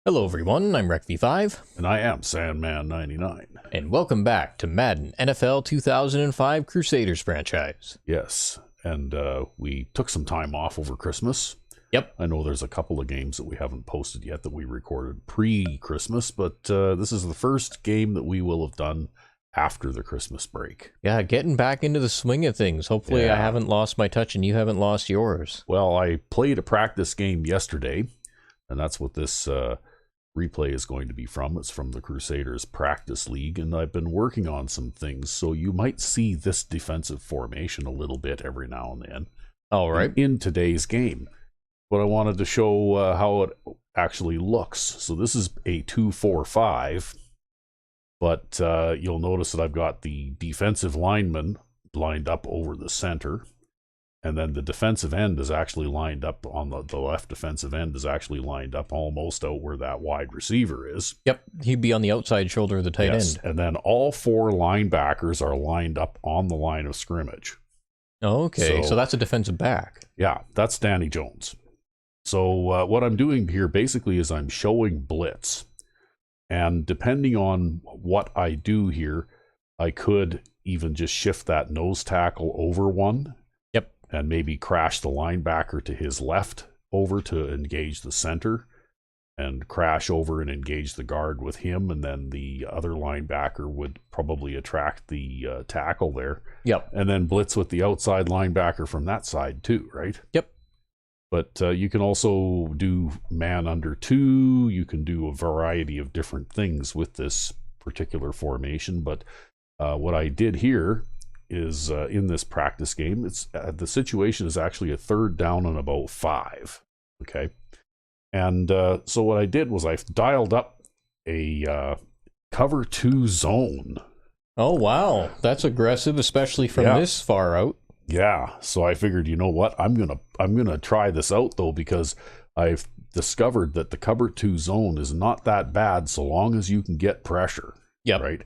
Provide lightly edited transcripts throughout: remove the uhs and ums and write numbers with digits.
Hello everyone, I'm RecV5. And I am Sandman99. And welcome back to Madden NFL 2005 Crusaders franchise. Yes, and we took some time off over Christmas. Yep. I know there's a couple of games that we haven't posted yet that we recorded pre-Christmas, but this is the first game that we will have done after the Christmas break. Yeah, getting back into the swing of things. Hopefully I haven't lost my touch and you haven't lost yours. Well, I played a practice game yesterday, and that's what this replay is going to be from. It's from the Crusaders Practice League, and I've been working on some things, so you might see this defensive formation a little bit every now and then. All right. In today's game. But I wanted to show how it actually looks. So this is a 2-4-5, but you'll notice that I've got the defensive lineman lined up over the center. And then the defensive end is actually lined up on the left defensive end is actually lined up almost out where that wide receiver is. Yep, he'd be on the outside shoulder of the tight end. And then all four linebackers are lined up on the line of scrimmage. Okay, so that's a defensive back. Yeah, that's Danny Jones. So what I'm doing here basically is I'm showing blitz. And depending on what I do here, I could even just shift that nose tackle over one. And maybe crash the linebacker to his left over to engage the center, and crash over and engage the guard with him, and then the other linebacker would probably attract the tackle there. Yep. And then blitz with the outside linebacker from that side too, right? Yep. But you can also do man under two. You can do a variety of different things with this particular formation. But what I did here is in this practice game, it's the situation is actually a 3rd down and about 5. Okay. And so what I did was I dialed up a cover 2 zone. Oh wow, that's aggressive, especially from this far out. Yeah, so I figured, you know what, I'm gonna try this out though, because I've discovered that the cover 2 zone is not that bad so long as you can get pressure. Yep. Right.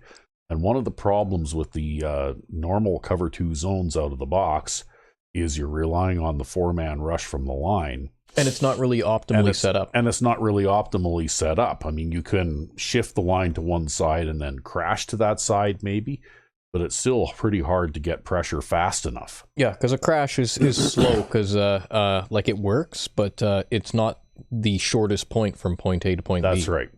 And one of the problems with the normal cover 2 zones out of the box is you're relying on the 4-man rush from the line. And it's not really optimally set up. And it's not really optimally set up. I mean, you can shift the line to one side and then crash to that side maybe, but it's still pretty hard to get pressure fast enough. Yeah, because a crash is slow because like it works, but it's not the shortest point from point A to point B. That's right.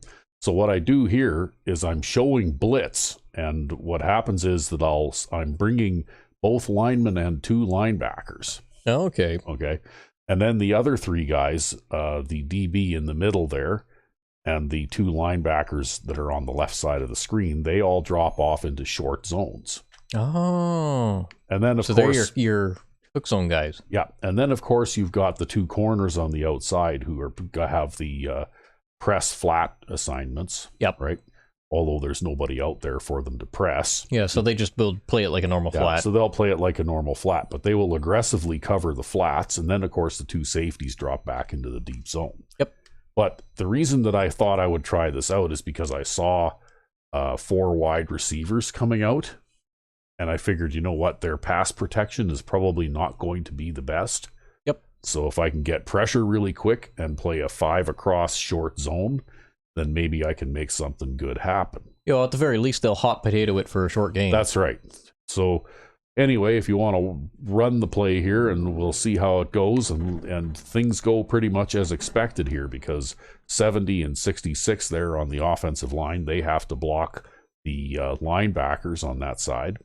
So what I do here is I'm showing blitz, and what happens is that I'm bringing both linemen and 2 linebackers. Okay. Okay. And then the other 3 guys, the DB in the middle there, and the 2 linebackers that are on the left side of the screen, they all drop off into short zones. Oh. And then, of course, they're your hook zone guys. Yeah. And then, of course, you've got the 2 corners on the outside who have the press flat assignments. Yep. Right. Although there's nobody out there for them to press. Yeah, so they just play it like a normal flat. So they'll play it like a normal flat, but they will aggressively cover the flats, and then, of course, the 2 safeties drop back into the deep zone. Yep. But the reason that I thought I would try this out is because I saw 4 wide receivers coming out, and I figured, you know what, their pass protection is probably not going to be the best. Yep. So if I can get pressure really quick and play a 5 across short zone, then maybe I can make something good happen. You know, at the very least, they'll hot potato it for a short game. That's right. So anyway, if you want to run the play here, and we'll see how it goes, and things go pretty much as expected here, because 70 and 66 there on the offensive line, they have to block the linebackers on that side.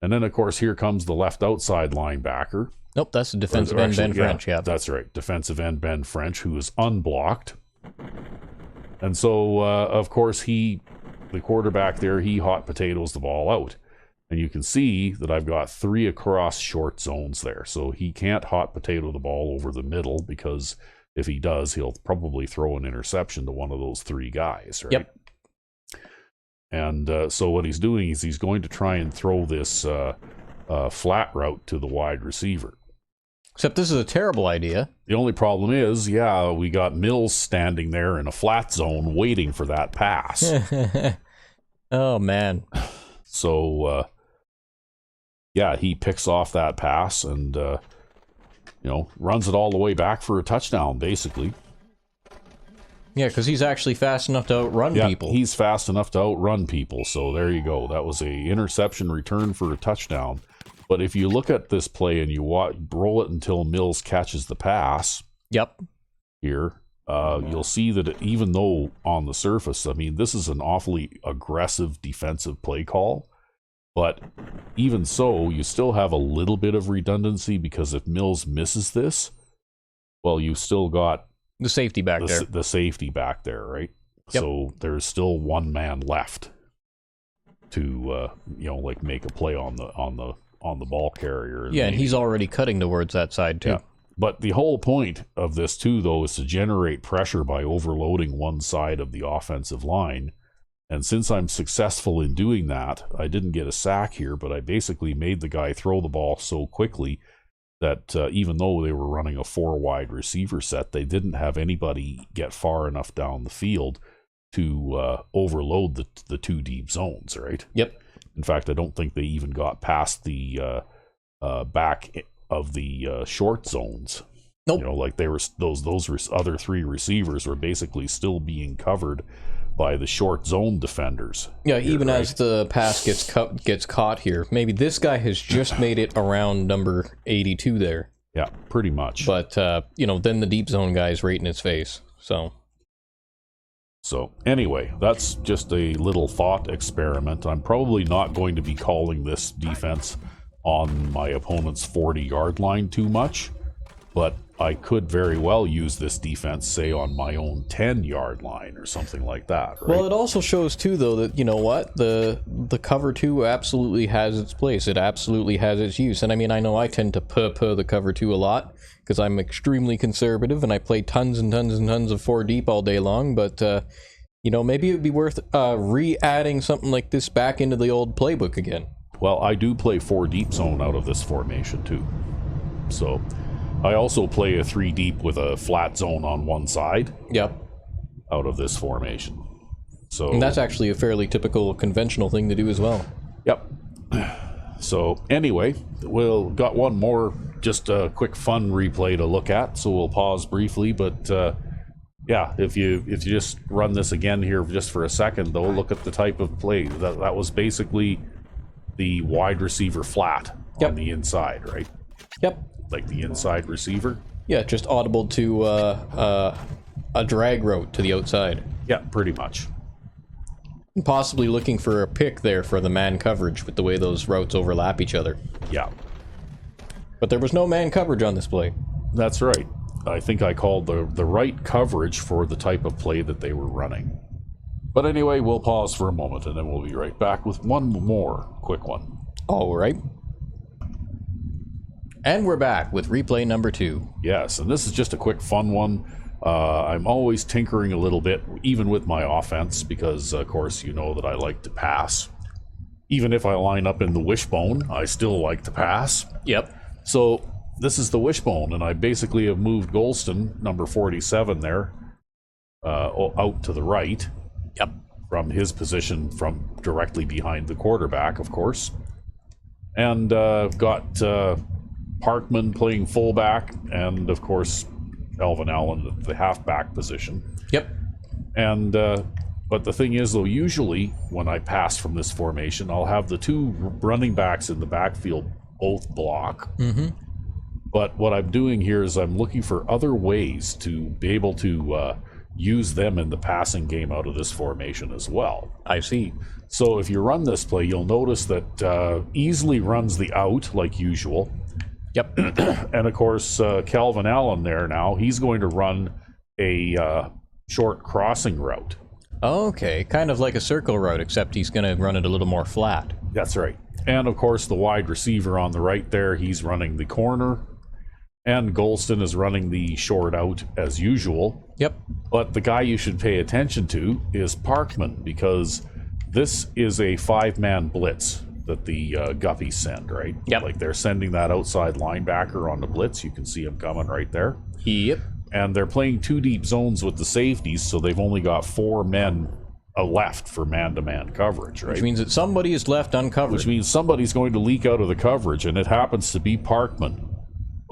And then, of course, here comes the left outside linebacker. Nope, that's the defensive end, Ben French. Yeah, that's right. Defensive end, Ben French, who is unblocked. And so, of course, the quarterback there, he hot potatoes the ball out. And you can see that I've got 3 across short zones there. So he can't hot potato the ball over the middle, because if he does, he'll probably throw an interception to one of those 3 guys, right? Yep. And so what he's doing is he's going to try and throw this flat route to the wide receiver. Except this is a terrible idea. The only problem is, we got Mills standing there in a flat zone waiting for that pass. Oh, man. So, he picks off that pass and, runs it all the way back for a touchdown, basically. Yeah, because he's actually fast enough to outrun people. He's fast enough to outrun people. So there you go. That was a interception return for a touchdown. But if you look at this play and you roll it until Mills catches the pass, yep, here, you'll see that even though on the surface, I mean, this is an awfully aggressive defensive play call, but even so, you still have a little bit of redundancy, because if Mills misses this, well, you've still got the safety back there. The safety back there, right? Yep. So there's still one man left to like make a play on the ball carrier. Yeah, and he's already cutting towards that side too. Yeah. But the whole point of this too, though, is to generate pressure by overloading one side of the offensive line. And since I'm successful in doing that, I didn't get a sack here, but I basically made the guy throw the ball so quickly that even though they were running a 4-wide receiver set, they didn't have anybody get far enough down the field to overload the 2 deep zones, right? Yep. In fact, I don't think they even got past the back of the short zones. Nope. You know, like they were those other 3 receivers were basically still being covered by the short zone defenders. Yeah, here, even right? As the pass gets caught here, maybe this guy has just made it around number 82 there. Yeah, pretty much. But then the deep zone guy's right in his face. So anyway, that's just a little thought experiment. I'm probably not going to be calling this defense on my opponent's 40-yard line too much, but I could very well use this defense, say, on my own 10-yard line or something like that. Right? Well, it also shows, too, though, that, you know what, the cover 2 absolutely has its place. It absolutely has its use. And, I mean, I know I tend to puh the cover 2 a lot because I'm extremely conservative and I play tons and tons and tons of 4 deep all day long. But, maybe it would be worth re-adding something like this back into the old playbook again. Well, I do play 4 deep zone out of this formation, too. So I also play a 3 deep with a flat zone on one side. Yep. Out of this formation. So, and that's actually a fairly typical conventional thing to do as well. Yep. So anyway, we'll got one more, just a quick fun replay to look at. So we'll pause briefly, but yeah, if you just run this again here just for a second, though, look at the type of play. That was basically the wide receiver flat on the inside, right? Yep. Like the inside receiver. Yeah, just audible to a drag route to the outside. Yeah, pretty much. Possibly looking for a pick there for the man coverage with the way those routes overlap each other. Yeah. But there was no man coverage on this play. That's right. I think I called the right coverage for the type of play that they were running. But anyway, we'll pause for a moment and then we'll be right back with one more quick one. All right. And we're back with replay number 2. Yes, and this is just a quick fun one. I'm always tinkering a little bit, even with my offense, because, of course, you know that I like to pass. Even if I line up in the wishbone, I still like to pass. Yep. So this is the wishbone, and I basically have moved Golston, number 47 there, out to the right. Yep. From his position from directly behind the quarterback, of course. And got Parkman playing fullback, and, of course, Kelvin Allen at the halfback position. Yep. And but the thing is, though, usually when I pass from this formation, I'll have the 2 running backs in the backfield both block. Mm-hmm. But what I'm doing here is I'm looking for other ways to be able to use them in the passing game out of this formation as well. I see. So if you run this play, you'll notice that easily runs the out like usual. Yep. And of course, Kelvin Allen there now, he's going to run a short crossing route. Okay, kind of like a circle route, except he's going to run it a little more flat. That's right. And of course, the wide receiver on the right there, he's running the corner. And Golston is running the short out as usual. Yep. But the guy you should pay attention to is Parkman, because this is a 5-man blitz that the Guppies send, right? Yep. Like they're sending that outside linebacker on the blitz. You can see him coming right there. Yep. And they're playing 2 deep zones with the safeties, so they've only got 4 men left for man-to-man coverage, right? Which means that somebody is left uncovered. Which means somebody's going to leak out of the coverage, and it happens to be Parkman.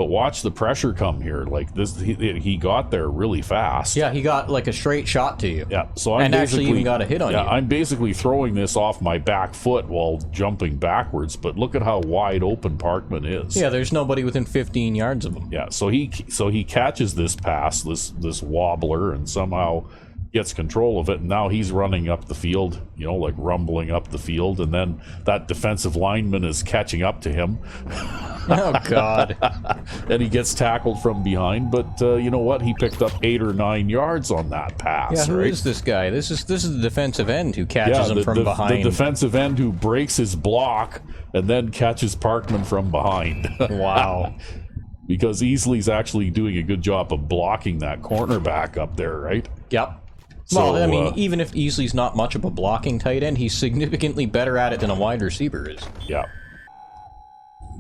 But watch the pressure come here. Like this, he got there really fast. Yeah, he got like a straight shot to you. Yeah, so I'm and actually even got a hit on you. I'm basically throwing this off my back foot while jumping backwards. But look at how wide open Parkman is. Yeah, there's nobody within 15 yards of him. Yeah, so he catches this pass, this wobbler, and somehow gets control of it, and now he's running up the field, you know, like rumbling up the field, and then that defensive lineman is catching up to him. Oh, God. And he gets tackled from behind, but you know what? He picked up 8 or 9 yards on that pass. Yeah, who right? is this guy? This is the defensive end who catches him from behind. The defensive end who breaks his block and then catches Parkman from behind. Wow. Because Easley's actually doing a good job of blocking that cornerback up there, right? Yep. So, well, I mean, even if Easley's not much of a blocking tight end, he's significantly better at it than a wide receiver is. Yeah.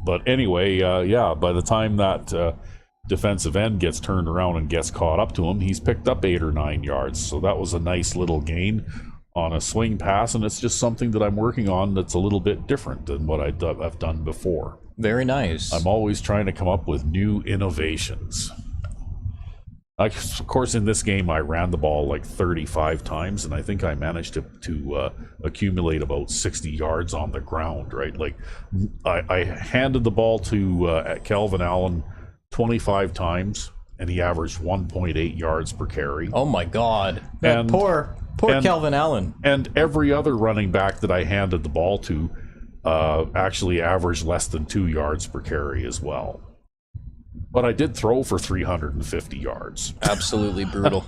But anyway, yeah, by the time that defensive end gets turned around and gets caught up to him, he's picked up 8 or 9 yards. So that was a nice little gain on a swing pass, and it's just something that I'm working on that's a little bit different than what I've done before. Very nice. I'm always trying to come up with new innovations. Of course, in this game, I ran the ball like 35 times, and I think I managed to accumulate about 60 yards on the ground, right? Like, I handed the ball to Kelvin Allen 25 times, and he averaged 1.8 yards per carry. Oh, my God. That poor Kelvin Allen. And every other running back that I handed the ball to actually averaged less than 2 yards per carry as well. But I did throw for 350 yards. Absolutely brutal.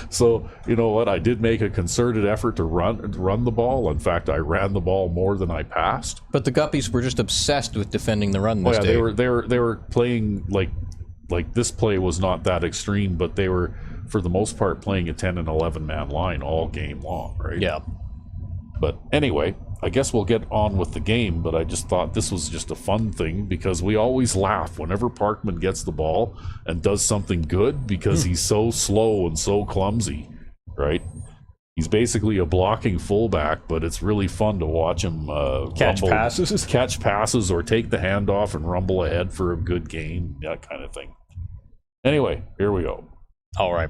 So, you know what? I did make a concerted effort to run the ball. In fact, I ran the ball more than I passed. But the Guppies were just obsessed with defending the run this day. They were playing like this play was not that extreme, but they were, for the most part, playing a 10 and 11 man line all game long, right? Yeah. But anyway, I guess we'll get on with the game, but I just thought this was just a fun thing because we always laugh whenever Parkman gets the ball and does something good because he's so slow and so clumsy, right? He's basically a blocking fullback, but it's really fun to watch him catch passes or take the handoff and rumble ahead for a good gain, that kind of thing. Anyway, here we go. All right.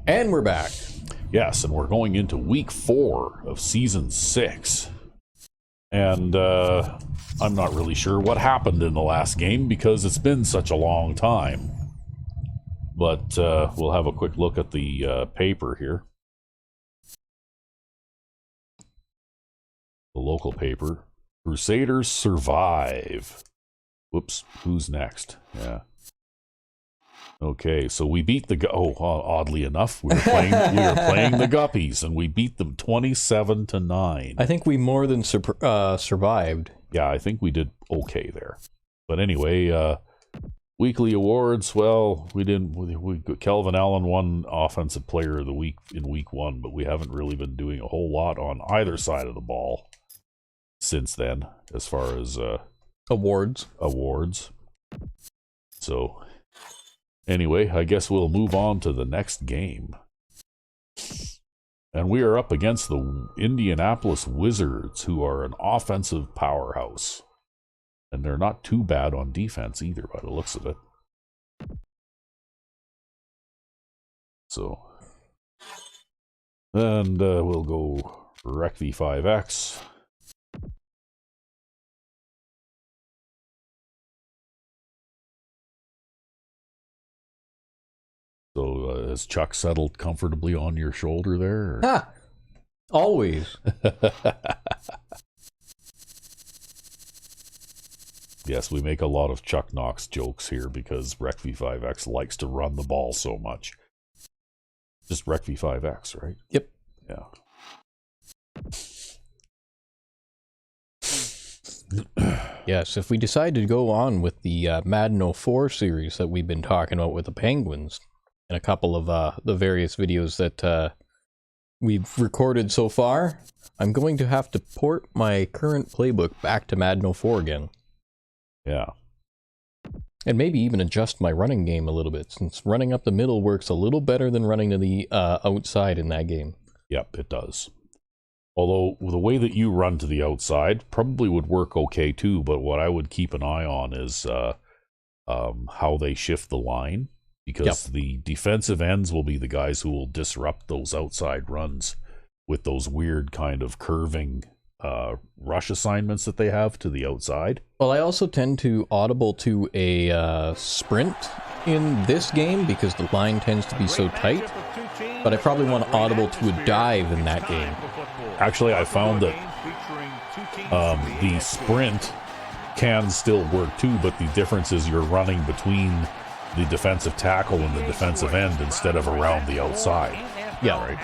And we're back. Yes, and we're going into week 4 of season 6. And I'm not really sure what happened in the last game because it's been such a long time. But we'll have a quick look at the paper here. The local paper. Crusaders survive. Whoops, who's next? Yeah. Okay, so we beat the oddly enough, we were playing the Guppies, and we beat them 27-9. I think we more than survived. Yeah, I think we did okay there. But anyway, weekly awards. Well, we didn't. Kelvin Allen won Offensive Player of the Week in week 1, but we haven't really been doing a whole lot on either side of the ball since then, as far as awards. So. Anyway, I guess we'll move on to the next game. And we are up against the Indianapolis Wizards, who are an offensive powerhouse. And they're not too bad on defense either, by the looks of it. So, and we'll go Rec V5X. So, has Chuck settled comfortably on your shoulder there? Ha! Always. Yes, we make a lot of Chuck Knox jokes here because Rec V5X likes to run the ball so much. Just Rec V5X, right? Yep. Yeah. Yes, if we decide to go on with the Madden 04 series that we've been talking about with the Penguins, and a couple of the various videos that we've recorded so far, I'm going to have to port my current playbook back to Madden 04 again. Yeah. And maybe even adjust my running game a little bit, since running up the middle works a little better than running to the outside in that game. Yep, it does. Although the way that you run to the outside probably would work okay too, but what I would keep an eye on is how they shift the line, because the defensive ends will be the guys who will disrupt those outside runs with those weird kind of curving rush assignments that they have to the outside. Well, I also tend to audible to a sprint in this game because the line tends to be so tight, but I probably want to audible to a dive in that game. Actually, I found that the sprint can still work too, but the difference is you're running between the defensive tackle and the defensive end instead of around the outside. Yeah. Right?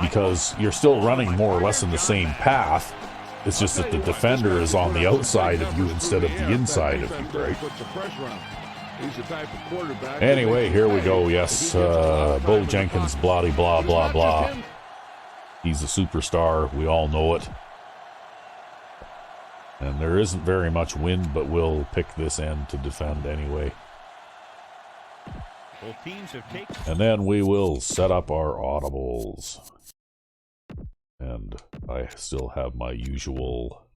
Because you're still running more or less in the same path. It's just that the defender is on the outside of you instead of the inside of you, right? Anyway, here we go. Yes, Bo Jenkins, blah, blah, blah, blah. He's a superstar. We all know it. And there isn't very much wind, but we'll pick this end to defend anyway. And then we will set up our audibles. And I still have my usual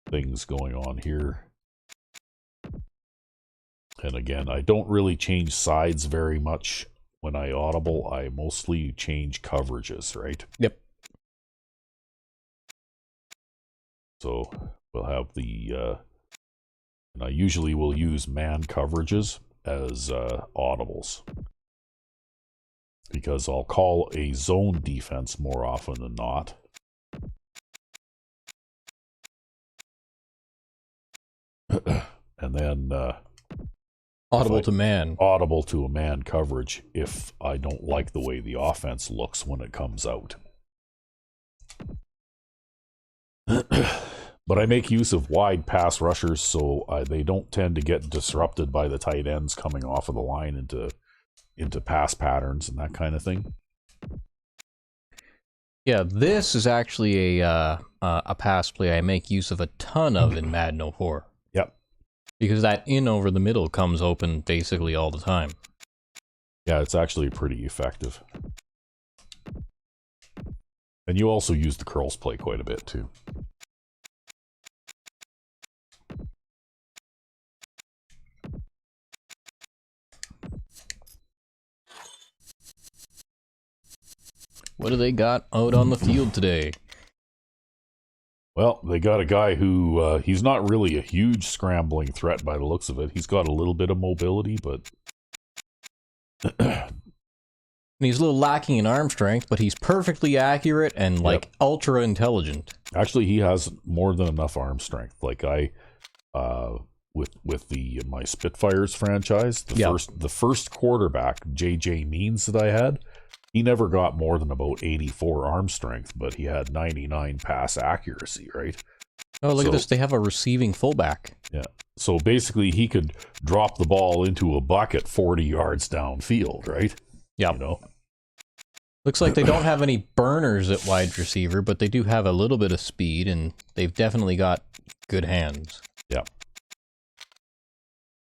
things going on here. And again, I don't really change sides very much when I audible. I mostly change coverages, right? Yep. So we'll have the, and I usually will use man coverages as audibles, because I'll call a zone defense more often than not. And then audible to man. Audible to a man coverage if I don't like the way the offense looks when it comes out. But I make use of wide pass rushers, so they don't tend to get disrupted by the tight ends coming off of the line into pass patterns and that kind of thing. Yeah, this is actually a pass play I make use of a ton of in Madden 04. Yep. Because that in over the middle comes open basically all the time. Yeah, it's actually pretty effective. And you also use the curls play quite a bit too. What do they got out on the field today? Well, they got a guy who, he's not really a huge scrambling threat by the looks of it. He's got a little bit of mobility, but... And he's a little lacking in arm strength, but he's perfectly accurate and, like, ultra intelligent. Actually, he has more than enough arm strength. Like, with my Spitfires franchise, the first quarterback, J.J. Means, that I had, he never got more than about 84 arm strength, but he had 99 pass accuracy, right? Oh, look at this. They have a receiving fullback. Yeah. So basically, he could drop the ball into a bucket 40 yards downfield, right? Yeah. You know? Looks like they don't have any burners at wide receiver, but they do have a little bit of speed, and they've definitely got good hands. Yeah.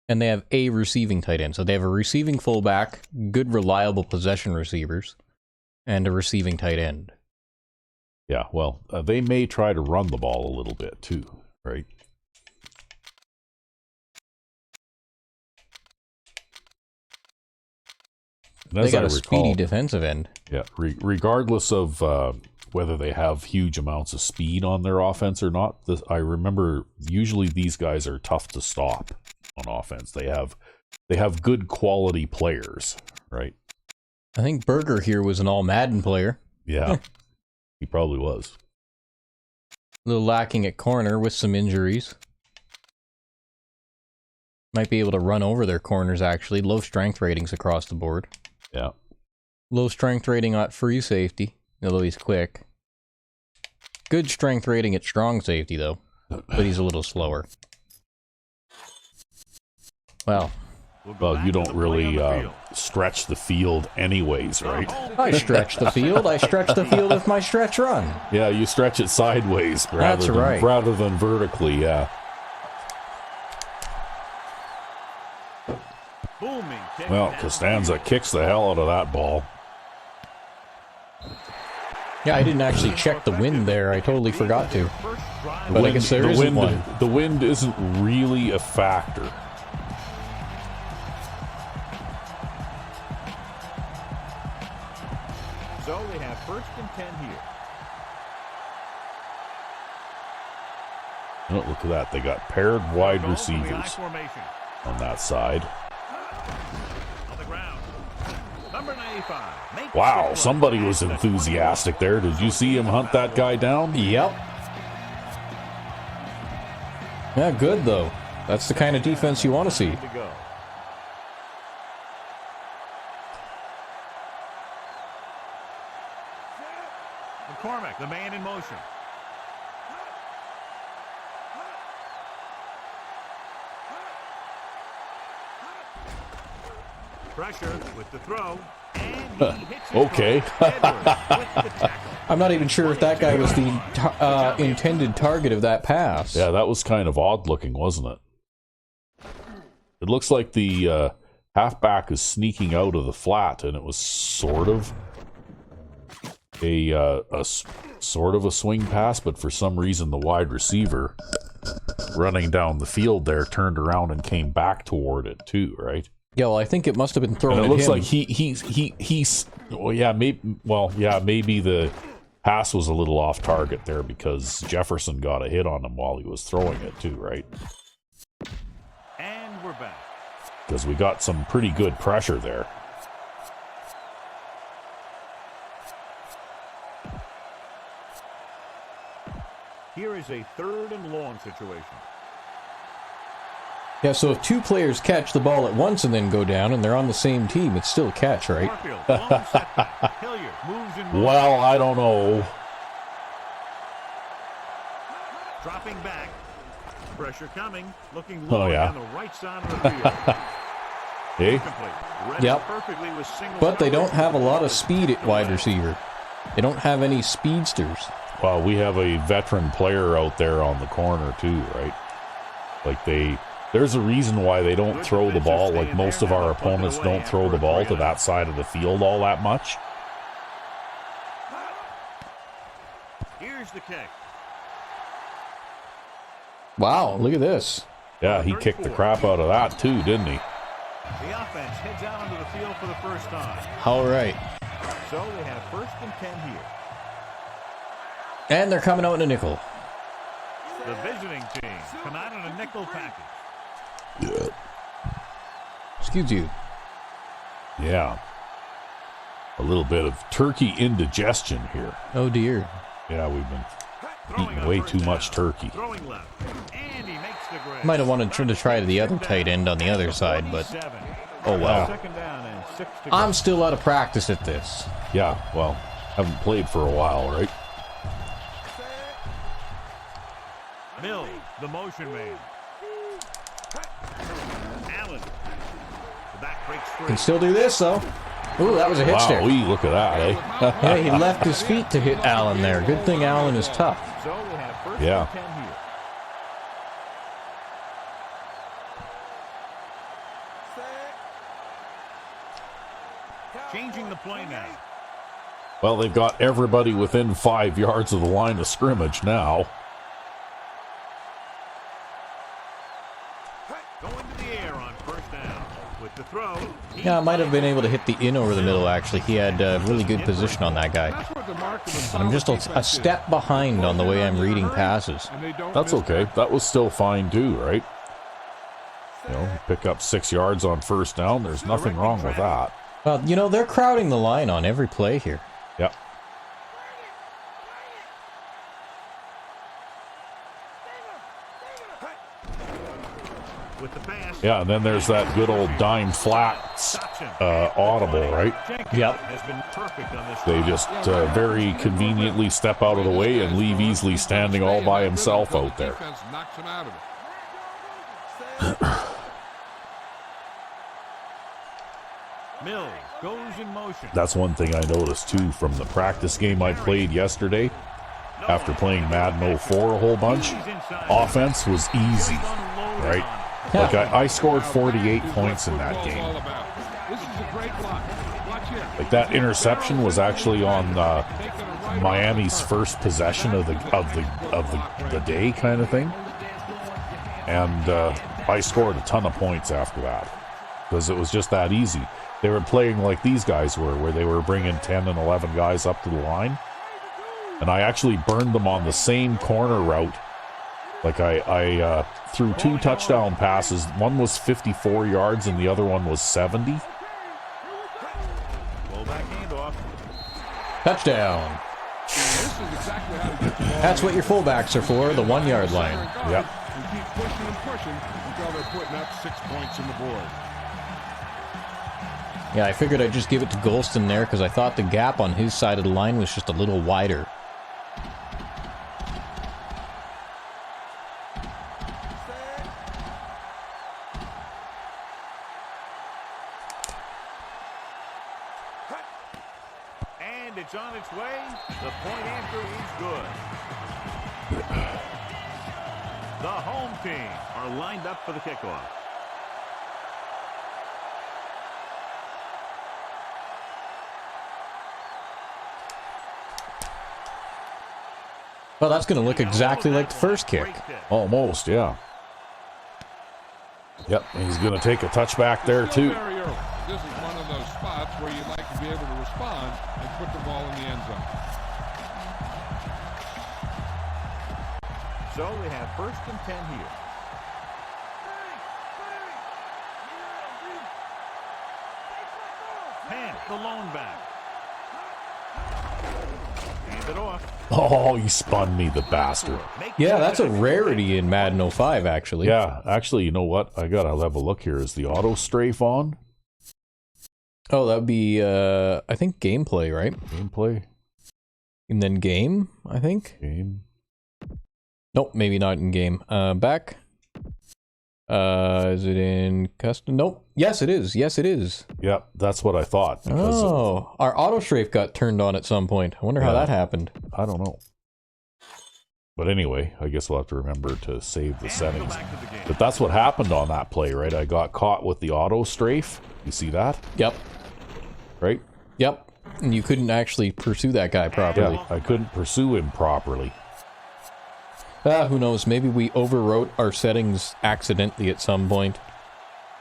And they have a receiving tight end. So they have a receiving fullback, good reliable possession receivers, and a receiving tight end. Yeah, well, they may try to run the ball a little bit too, right? They got a speedy defensive end. Yeah, regardless of whether they have huge amounts of speed on their offense or not, I remember usually these guys are tough to stop on offense. They have good quality players, right? I think Berger here was an all Madden player. Yeah, he probably was. A little lacking at corner with some injuries. Might be able to run over their corners, actually. Low strength ratings across the board. Yeah. Low strength rating at free safety, although he's quick. Good strength rating at strong safety, though, but he's a little slower. Well, you don't really stretch the field anyways, right? I stretch the field. I stretch the field with my stretch run. Yeah, you stretch it sideways rather than vertically, yeah. Well, Costanza kicks the hell out of that ball. Yeah, I didn't actually check the wind there. I totally forgot to. But I guess there isn't one. The wind isn't really a factor. So they have 1st and 10 here. Oh, look at that. They got paired wide receivers on that side. On the ground. Number 95. Wow, somebody was enthusiastic there. Did you see him hunt that guy down? Yep. Yeah, good though. That's the kind of defense you want to see. McCormick, the man in motion. Pressure with the throw. And he hits it okay. I'm not even sure if that guy was the intended target of that pass. Yeah, that was kind of odd looking, wasn't it? It looks like the halfback is sneaking out of the flat, and it was sort of a swing pass, but for some reason the wide receiver running down the field there turned around and came back toward it too, right? Yeah, well, I think it must have been thrown and at it looks him. like he's maybe the pass was a little off target there because Jefferson got a hit on him while he was throwing it too, right? And we're back. Because we got some pretty good pressure there. Here is a 3rd and long situation. Yeah, so if two players catch the ball at once and then go down and they're on the same team, it's still a catch, right? Well, I don't know. Dropping back. Pressure coming. Looking low on the right side of the field. Hey? Yep. But they don't have a lot of speed at wide receiver. They don't have any speedsters. Well, we have a veteran player out there on the corner too, right? Like there's a reason why they don't throw the ball. Like most of our opponents don't throw the ball to that side of the field all that much. Here's the kick. Wow, look at this. Yeah, he kicked the crap out of that too, didn't he? The offense heads out onto the field for the first time. All right. So they have 1st and 10 here. And they're coming out in a nickel. The visiting team come out in a nickel package. Yeah. Excuse you. Yeah. A little bit of turkey indigestion here. Oh dear. Yeah, we've been eating way too much turkey. Might have wanted to try the other tight end on the other side, but oh well. I'm still out of practice at this. Yeah, well, haven't played for a while, right? Mills, the motion man. Allen. The back breaks free. Can still do this though. Ooh, that was a hit stick. Wow, look at that, eh? Yeah, he left his feet to hit Allen there. Good thing Allen is tough. So we have 1st Yeah. and 10 here. Changing the play now. Well, they've got everybody within 5 yards of the line of scrimmage now. Going to the air on 1st down. With the throw. Yeah, might have been able to hit the in over the middle, actually. He had really good position on that guy. And I'm just a step behind on the way I'm reading passes. That's okay. That was still fine too, right? You know, pick up 6 yards on 1st down. There's nothing wrong with that. Well, you know, they're crowding the line on every play here. Yep. With the pass. Yeah, and then there's that good old dime flat audible, right? Yep. Has been perfect on this. They just very conveniently step out of the way and leave Easley standing all by himself out there. Mills goes in motion. That's one thing I noticed too from the practice game I played yesterday. After playing Madden 04 a whole bunch, offense was easy, right? Like, I scored 48 points in that game. Like, that interception was actually on Miami's first possession of the day kind of thing. And I scored a ton of points after that because it was just that easy. They were playing like these guys were, where they were bringing 10 and 11 guys up to the line. And I actually burned them on the same corner route. Like, I threw 2 touchdown passes. One was 54 yards and the other one was 70. Touchdown. That's what your fullbacks are for, the 1 yard line. Yep. And keep pushing and pushing until they're putting up 6 points on the board. Yeah, I figured I'd just give it to Golston there because I thought the gap on his side of the line was just a little wider. And it's on its way. The point after is good. The home team are lined up for the kickoff. Well, that's going to look exactly like the first kick. Almost, yeah. Yep, and he's going to take a touchback there, too. This is one of those spots where you'd like to be able to respond and put the ball in the end zone. So we have 1st and 10 here. Pan, the lone back. Hand it off. Oh, he spun me, the bastard. Yeah, that's a rarity in Madden 05, actually. Yeah, actually, you know what? I got to have a look here. Is the auto strafe on? Oh, that would be, I think, gameplay, right? Gameplay? And then game, I think? Game. Nope, maybe not in game. Back. Is it in custom? Nope. Yes, it is. Yes, it is. Yep, that's what I thought. Oh, our auto strafe got turned on at some point. I wonder how that happened. I don't know. But anyway, I guess we'll have to remember to save the settings. But that's what happened on that play, right? I got caught with the auto strafe. You see that? Yep. Right? Yep. And you couldn't actually pursue that guy properly. Yeah, I couldn't pursue him properly. Who knows? Maybe we overwrote our settings accidentally at some point.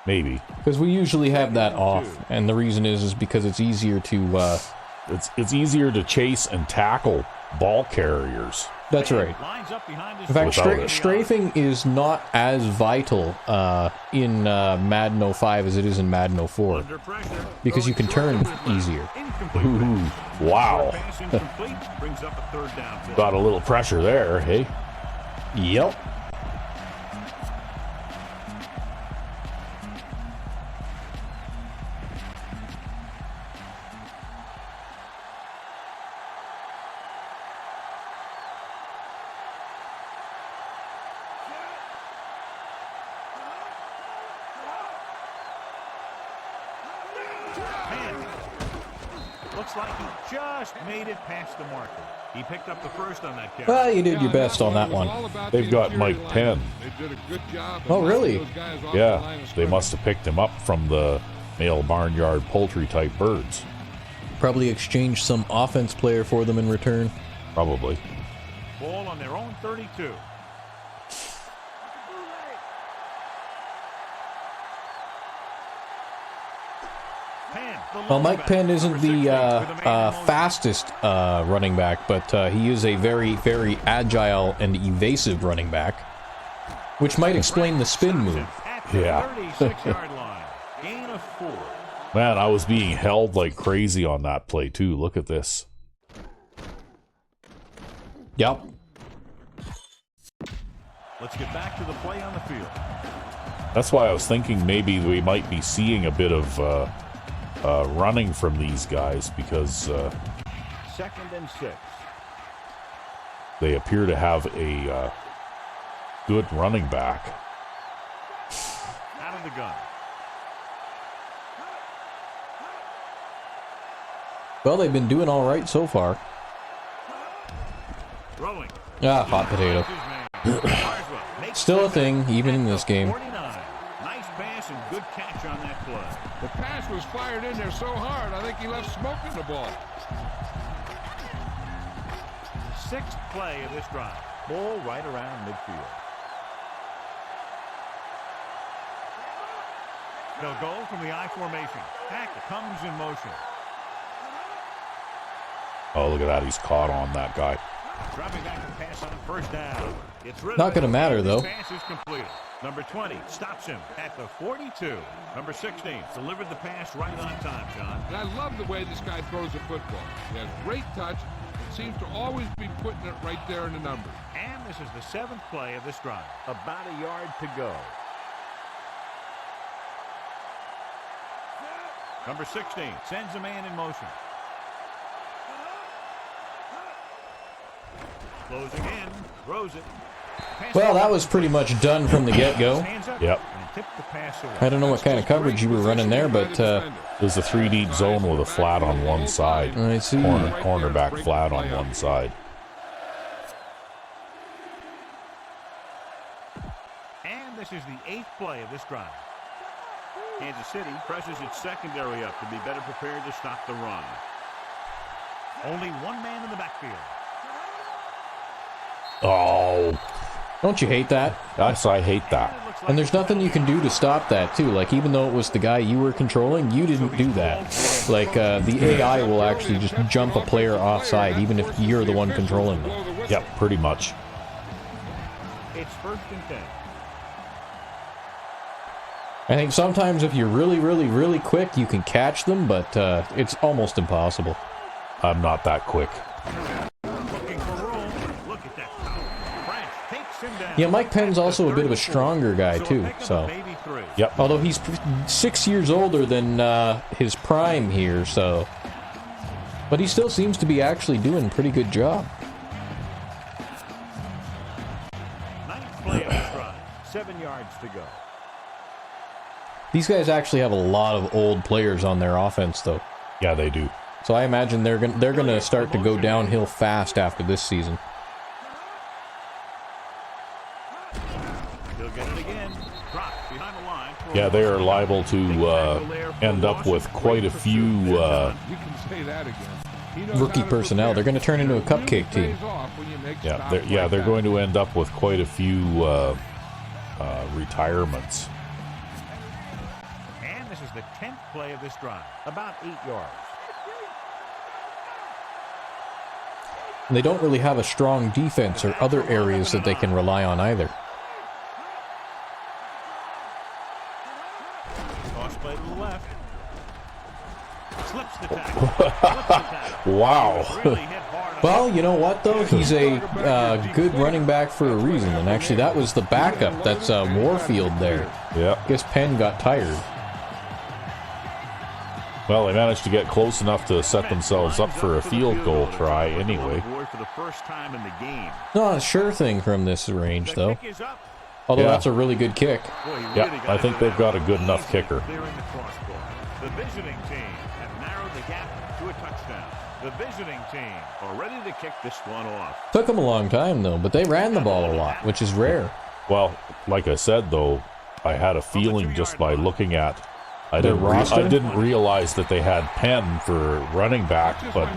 Maybe. Because we usually have that off, and the reason is because it's easier to, It's easier to chase and tackle ball carriers. That's right. In fact, strafing is not as vital in Madden 05 as it is in Madden 04. Because you can turn easier. Ooh, wow. Got a little pressure there, hey? Yep. Looks like he just made it past the marker. He picked up the first on that catch. Well, you did your best on that one. They've got Mike Penn. They did a good job. Oh, really? Yeah, they must have picked him up from the male barnyard poultry type birds. Probably exchanged some offense player for them in return. Probably. Ball on their own 32. Well, Mike Penn isn't the fastest running back, but he is a very, very agile and evasive running back, which might explain the spin move. Yeah. Gain of 4. Man, I was being held like crazy on that play, too. Look at this. Yep. Let's get back to the play on the field. That's why I was thinking maybe we might be seeing a bit of running from these guys because 2nd and 6. They appear to have a good running back. Out of the gun. Well, they've been doing all right so far. Throwing. Ah, hot potato. Still a thing, even in this game. Mason, good catch on that play. The pass was fired in there so hard, I think he left smoke in the ball. Sixth play of this drive. Ball right around midfield. They'll go from the I formation. Hackett comes in motion. Oh, look at that. He's caught on that guy. Dropping back to pass on first down. It's Not going to matter, though. Pass is completed. Number 20 stops him at the 42. Number 16 delivered the pass right on time, John. And I love the way this guy throws a football. He has great touch. It seems to always be putting it right there in the numbers. And this is the seventh play of this drive. About a yard to go. Number 16 sends a man in motion. Closing in, throws it. Well, that was pretty much done from the get-go. Yep. I don't know what kind of coverage you were running there, but There's a 3-deep zone with a flat on one side. I see. Cornerback flat on one side. And this is the eighth play of this drive. Kansas City presses its secondary up to be better prepared to stop the run. Only one man in the backfield. Oh, Don't you hate that? yes, I hate that. And there's nothing you can do to stop that, too. Like, even though it was the guy you were controlling, you didn't do that. Like, the AI will actually just jump a player offside, even if you're the one controlling them. Yep, pretty much. It's 1st and 10. I think sometimes if you're really, really, really quick, you can catch them, but it's almost impossible. I'm not that quick. Looking for room. Look at that power. French takes him down. Yeah, Mike Penn's also a bit of a stronger guy, too, so... Yep. Although he's 6 years older than his prime here, so... But he still seems to be actually doing a pretty good job. Ninth play of the drive. 7 yards to go. These guys actually have a lot of old players on their offense, though. Yeah, they do. So I imagine they're gonna start to go downhill fast after this season. He'll get it again. Dropped behind the line. Yeah, they are liable to end up with quite a few You can say that again. He knows Rookie how to personnel. They're prepare. going to turn into a cupcake team. Days off when you make stops like they're that. going to end up with quite a few retirements. And this is the 10th play of this drive. About 8 yards. And they don't really have a strong defense or other areas that they can rely on either. Toss play to the left. Slips the tackle. Wow. Really hit hard on Well, you know what, though? He's a good running back for a reason. And actually, that was the backup. That's Warfield there. Yeah. I guess Penn got tired. Well, they managed to get close enough to set themselves up for a field goal try anyway. For the first time in the game. Not a sure thing from this range, The though. kick is up. Although Yeah. that's a really good kick. Boy, he Yeah, really got I think they've got a good enough kicker. Clearing the crossbar. The visiting team have narrowed the gap to a touchdown. The visiting team are ready to kick this one off. Took them a long time, though, but they ran the ball a lot, which is rare. Well, like I said, though, I had a feeling just by looking at... I Their didn't, roster? I didn't realize that they had Penn for running back, but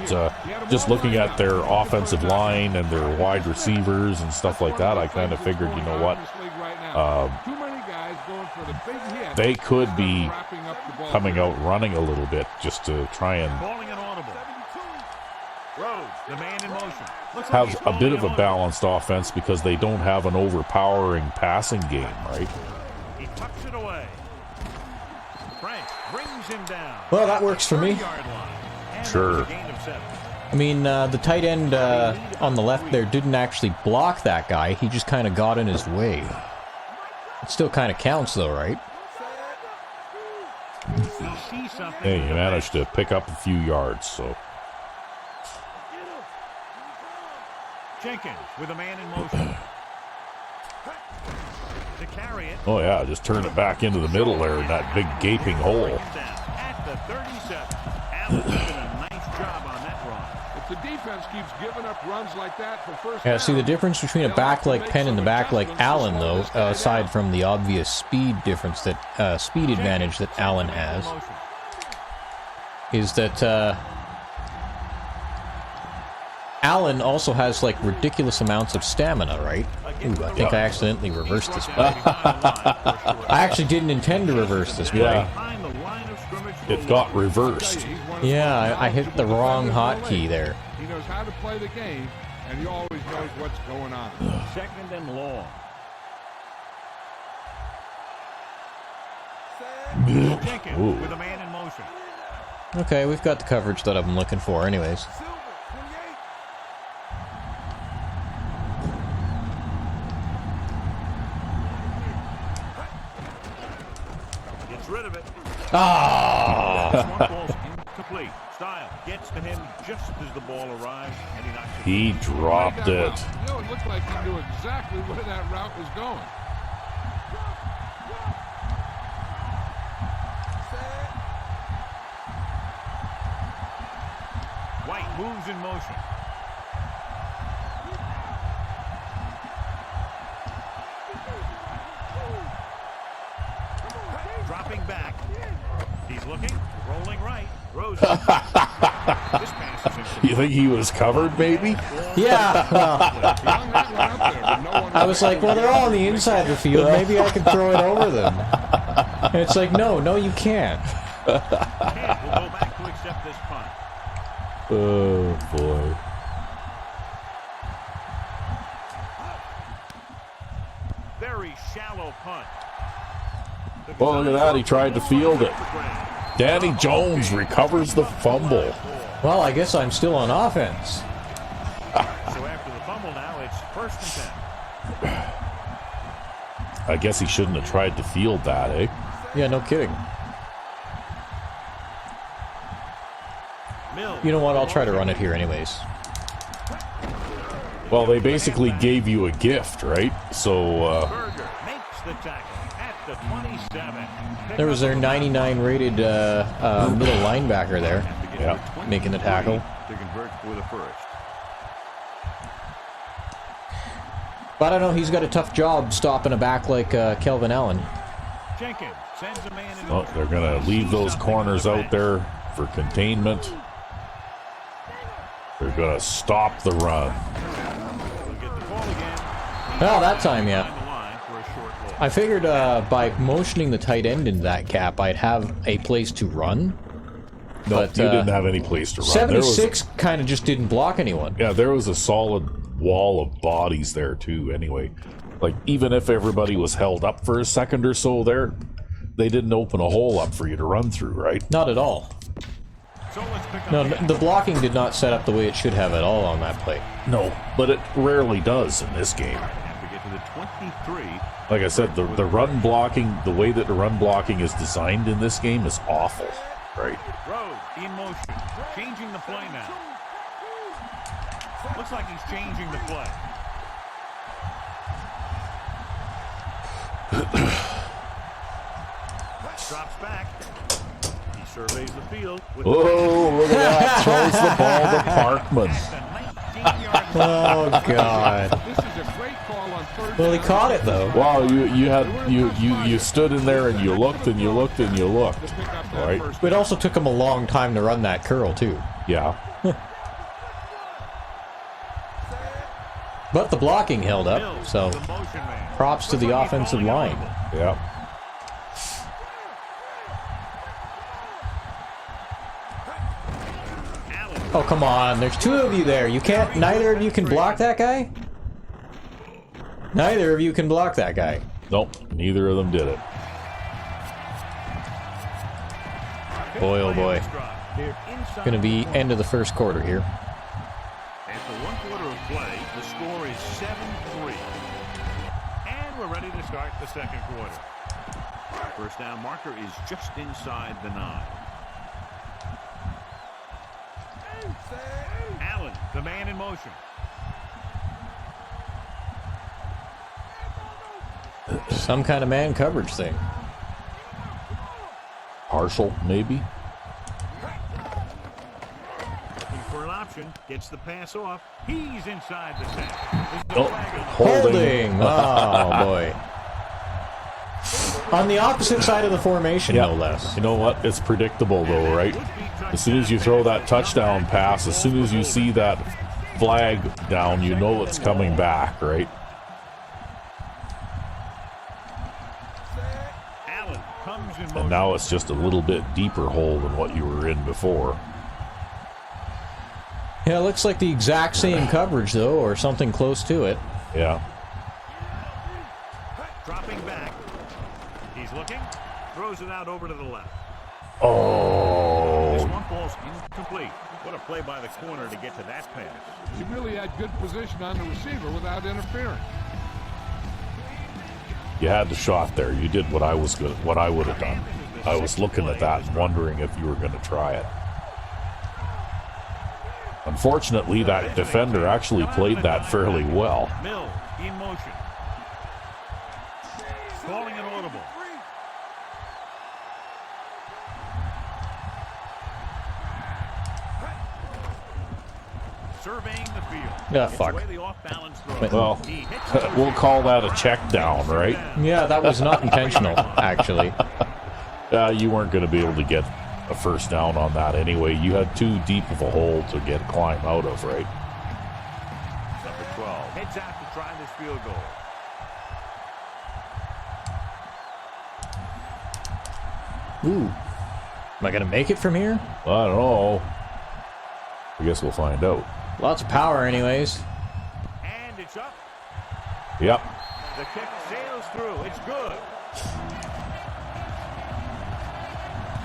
just looking at their offensive line and their wide receivers and stuff like that, I kind of figured, you know what, they could be coming out running a little bit just to try and Calling an audible. Rhodes, the man in motion. Looks like have he's a calling bit an of a audible. balanced offense because they don't have an overpowering passing game, right? He tucks it away. Frank brings him down. Well, that works for me. 30-yard line. And Sure. that was a gain of 7. I mean, the tight end on the left there didn't actually block that guy. He just kind of got in his way. It still kind of counts, though, right? He sees something. Hey, you managed to pick up a few yards, so... Jenkins with a man in motion. To carry it. Oh, yeah, just turn it back into the middle there in that big gaping hole. At the 37. Allen's been a nice job on that run. If the defense keeps giving up runs like that for first Yeah, down, see, the difference between a back like Penn and the back like Allen, though, aside from the obvious speed difference that speed advantage that Allen has, is that Allen also has like ridiculous amounts of stamina, right? Ooh, I think I accidentally reversed this play. I actually didn't intend to reverse this play. Yeah. It got reversed. Yeah, I hit the wrong hotkey there. He knows how to play the game, and he always knows what's going on. Second and long. Jenkins with a man in motion. Okay, we've got the coverage that I'm looking for anyways. Gets rid of it. Ah! This one ball's incomplete. Style gets to him just as the ball arrives, and he knocks it. He dropped it. You know, it looked like he knew exactly where that route was going. White moves in motion. Dropping back. He's looking, rolling right. Throws. This pass is incomplete. You think he was covered, maybe? Yeah, well, Young that one up there, but no one I was like, well, they're all on the inside of the field. Maybe I could throw it over them. And it's like, no, you can't. Kent will go back to accept this punt. Oh, boy. Very shallow punt. Well, look at that. He tried to field it. Danny Jones recovers the fumble. Well, I guess I'm still on offense. So after the fumble now, it's 1st and 10. I guess he shouldn't have tried to field that, eh? Yeah, no kidding. Mills. You know what? I'll try to run it here anyways. Well, they basically gave you a gift, right? So, Berger makes the tackle at the 27. There was their 99 rated middle linebacker there, yeah. making the tackle. To convert for the first. But I don't know, he's got a tough job stopping a back like Kelvin Allen. Jenkins sends a man in. well, they're going to leave those corners out there for containment. They're going to stop the run. Get the ball again. Well, that time, yeah. Behind the line for a short look. I figured by motioning the tight end into that gap, I'd have a place to run. But you didn't have any place to run. 76 kind of just didn't block anyone. Yeah, there was a solid wall of bodies there, too, anyway. Like, even if everybody was held up for a second or so there, they didn't open a hole up for you to run through, right? Not at all. So let's pick up No, the the blocking did not set up the way it should have at all on that play. No, but it rarely does in this game. have to get to the 23. Like I said, the run blocking, the way that the run blocking is designed in this game is awful, right? Rhodes in motion, changing the play now. Looks like he's changing the play. Drops back. He surveys the field. With Oh, look at that. Throws the ball to Parkman. Oh, God. This is a great call on third Well, he down. caught it, though. Wow, you stood in there and you looked and you looked and you looked. Pick up that Right. first It also took him a long time to run that curl, too. Yeah. But the blocking held up, so The motion man. props to the offensive line. Yeah. Allen. Oh, come on. There's two of you there. You can't... Neither of you can block that guy? Neither of you can block that guy. Nope, neither of them did it. Boy, oh boy. They're inside Gonna be the end of the first quarter here. After 1 quarter of play, the score is 7-3. And we're ready to start the second quarter. First down marker is just inside the 9. Allen, the man in motion. Some kind of man coverage thing. Partial, maybe. for an option. Gets the pass off. He's inside the 10. Oh, Holding. Oh, boy. On the opposite side of the formation, Yeah. no less. You know what? It's predictable, though, right? As soon as you throw that touchdown pass, as soon as you see that flag down, you know it's coming back, right? Allen comes in And motion. now it's just a little bit deeper hole than what you were in before. Yeah, it looks like the exact same coverage, though, or something close to it. Yeah. Dropping back. He's looking. Throws it out over to the left. This Oh, one ball's incomplete. What a play by the corner to get to that pass. He really had good position on the receiver without interference. you had the shot there. You did what I was good, what I would have done. I was looking at that and wondering if you were going to try it. Unfortunately, that defender actually played that fairly well. Mills in motion. Calling an audible. Surveying the field. Yeah, It's fuck. away the off-balance throw. Well, He hits it. we'll call that a check down, right? Yeah, that was not intentional, actually. You weren't going to be able to get a first down on that anyway. You had too deep of a hole to climb out of, right? Number 12 heads out to try this field goal. Ooh. Am I going to make it from here? I don't know. I guess we'll find out. Lots of power, anyways. And it's up. Yep. The kick sails through. It's good.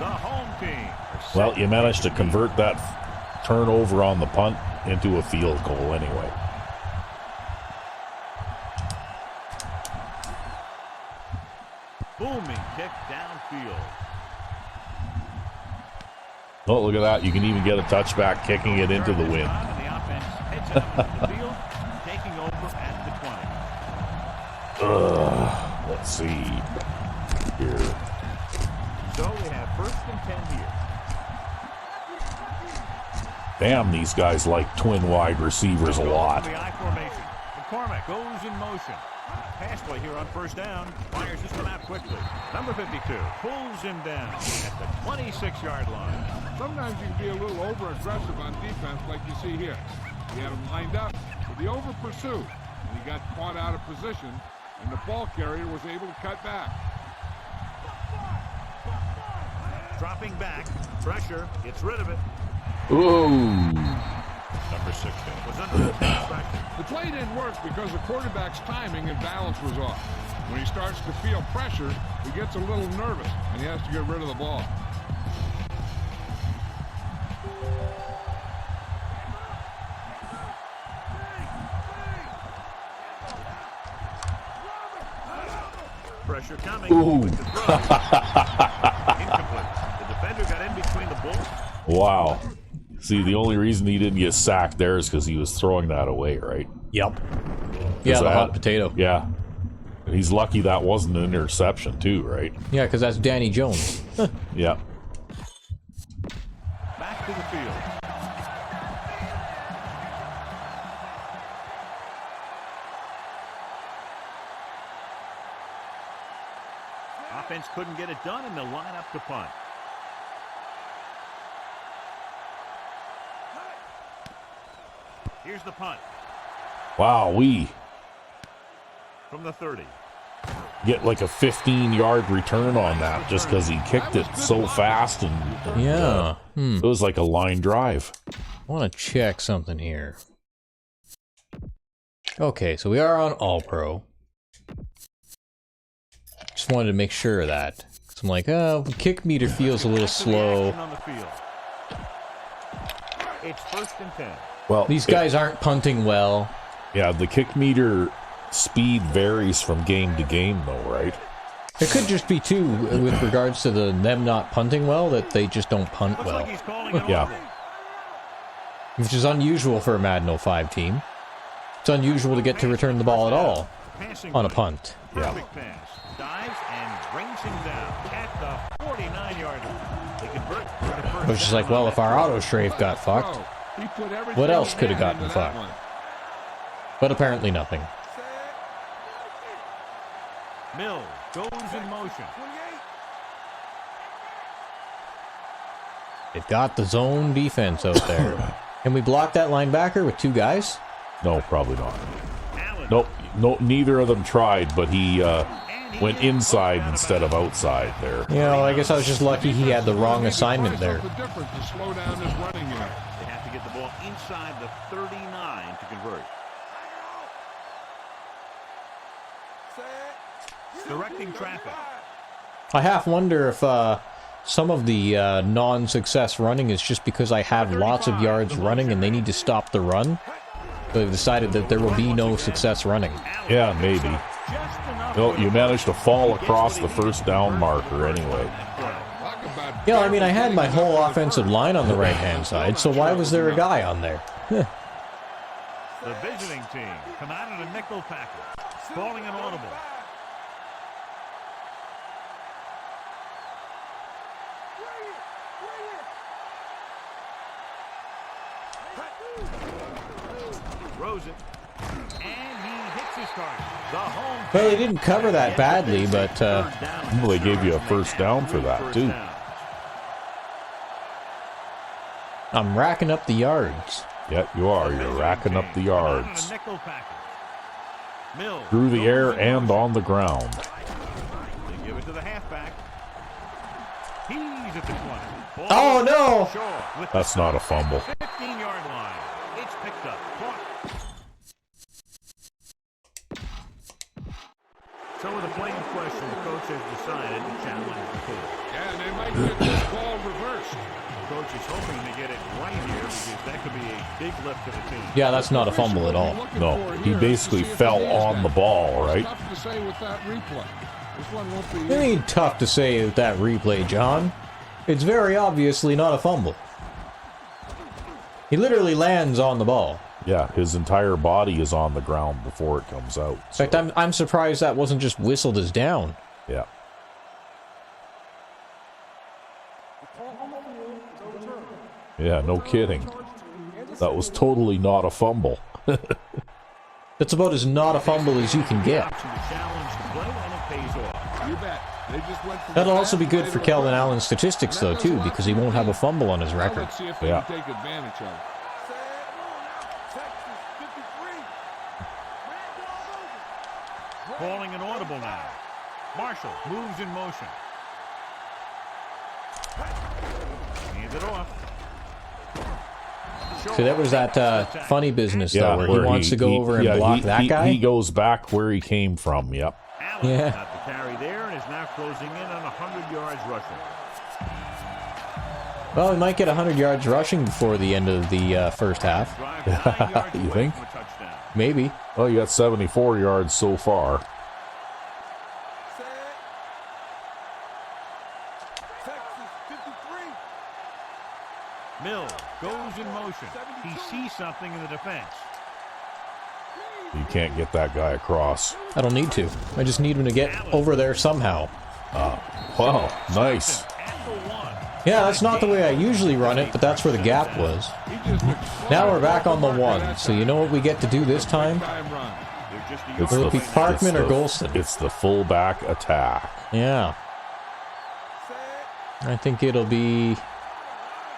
The home team. Well, you managed to convert that turnover on the punt into a field goal anyway. Booming kick downfield. Oh, look at that. You can even get a touchback kicking it into the wind. And the offense heads out into the field, taking over at the 20. Let's see here. So we have 1st and 10 here. Damn, these guys like twin wide receivers a lot. The I formation. McCormick goes in motion. Pass play here on 1st down. Fires this one out quickly. Number 52 pulls him down at the 26-yard line. Sometimes you can be a little over-aggressive on defense like you see here. He had him lined up, but he over-pursued, and he got caught out of position, and the ball carrier was able to cut back. Dropping back. Pressure. Gets rid of it. Ooh. Number 16 was under intense pressure. The play didn't work because the quarterback's timing and balance was off. When he starts to feel pressure, he gets a little nervous, and he has to get rid of the ball. Pressure coming. Ooh. With the throw. Incomplete. The defender got in between the balls. Wow. See, the only reason he didn't get sacked there is because he was throwing that away, right? Yep. Yeah, the hot potato. Yeah. He's lucky that wasn't an interception, too, right? Yeah, because that's Danny Jones. Yeah. Back to the field. Offense couldn't get it done, and they'll line up to punt. Here's the punt Wow, we from the 30. get like a 15-yard return on that just because he kicked it so fast and Yeah. it was like a line drive. I want to check something here. Okay, so we are on All-Pro. Just wanted to make sure of that. 'Cause I'm like, oh, the kick meter feels a little slow. On the field. It's 1st and 10. Well, These guys aren't punting well. yeah, the kick meter speed varies from game to game, though, right? It could just be, too, with regards to them not punting well, that they just don't punt Looks well. like he's calling an Yeah. audible. Which is unusual for a Madden 05 team. It's unusual to get to return the ball at all Passing on a play. punt. Perfect pass. Dives and brings him down at the 49-yard line. They convert for the first Which is down like, well, on if our auto strafe got fucked. He put everything What else could have into gotten that fucked? one. But apparently nothing. Mills goes in motion. They've got the zone defense out there. Can we block that linebacker with two guys? No, probably not. Allen. Nope. No, neither of them tried, but he went inside instead of outside there. You know, I guess I was just lucky he had the wrong assignment there. Something different to slow down this running unit. They have to get the ball inside the 39 to convert. Directing traffic. I half wonder if some of the non-success running is just because I have lots of yards running and they need to stop the run. So they've decided that there will be no success running. Yeah, maybe. No, you managed to fall across the first down marker anyway. Yeah, I mean, I had my whole offensive line on the right-hand side, so why was there a guy on there? The visiting team come out in a nickel package. Calling an audible. Throws it. And he hits his target. The home. Well, they didn't cover that badly, but Well, they gave you a first down for that, too. I'm racking up the yards. Yeah, you are. You're racking up the yards. Nickel package. Mills Through the air and on the ground. They give it to the halfback. He's at the 20. Ball Oh, no! short with That's not a fumble. 15-yard line. It's picked up. Caught. So with a plain question, the coach has decided to challenge the call. Yeah, and they might get this ball reversed. The coach is hoping to get it right here because that could be a big lift for the team. Yeah, that's not a fumble at all. No, he basically fell on the ball, right? Tough to say with that replay. This one won't be It ain't tough to say with that replay, John. It's very obviously not a fumble. He literally lands on the ball. Yeah, his entire body is on the ground before it comes out. In fact, I'm surprised that wasn't just whistled as down. Yeah. Yeah, no kidding. That was totally not a fumble. That's about as not a fumble as you can get. Challenge the play and it pays off. You bet. They just went for the That'll also be pass, good they for were Kelvin hurt. Allen's statistics, though, too, because he won't have a fumble on his Now record. let's see if they Yeah. can take advantage of it. Calling an audible now. Marshall moves in motion. Hands it off. So that was that funny business, Yeah, though, where he wants to go over and block that guy. He goes back where he came from, yep. Allen Yeah. got the carry there and is now closing in on 100 yards rushing. Well, he might get 100 yards rushing before the end of the first half. Drive 9 yards You away think? from a touchdown. Maybe. Well, you got 74 yards so far. Mills goes in motion. He sees something in the defense. You can't get that guy across. I don't need to. I just need him to get over there somehow. Wow, nice. At the 1. Yeah, that's not the way I usually run it, but that's where the gap was. Now we're back on the 1, so you know what we get to do this time? Time run. They're just a It's Will yard it be away now. Parkman or it's the- Golston? It's the fullback attack. Yeah. I think it'll be...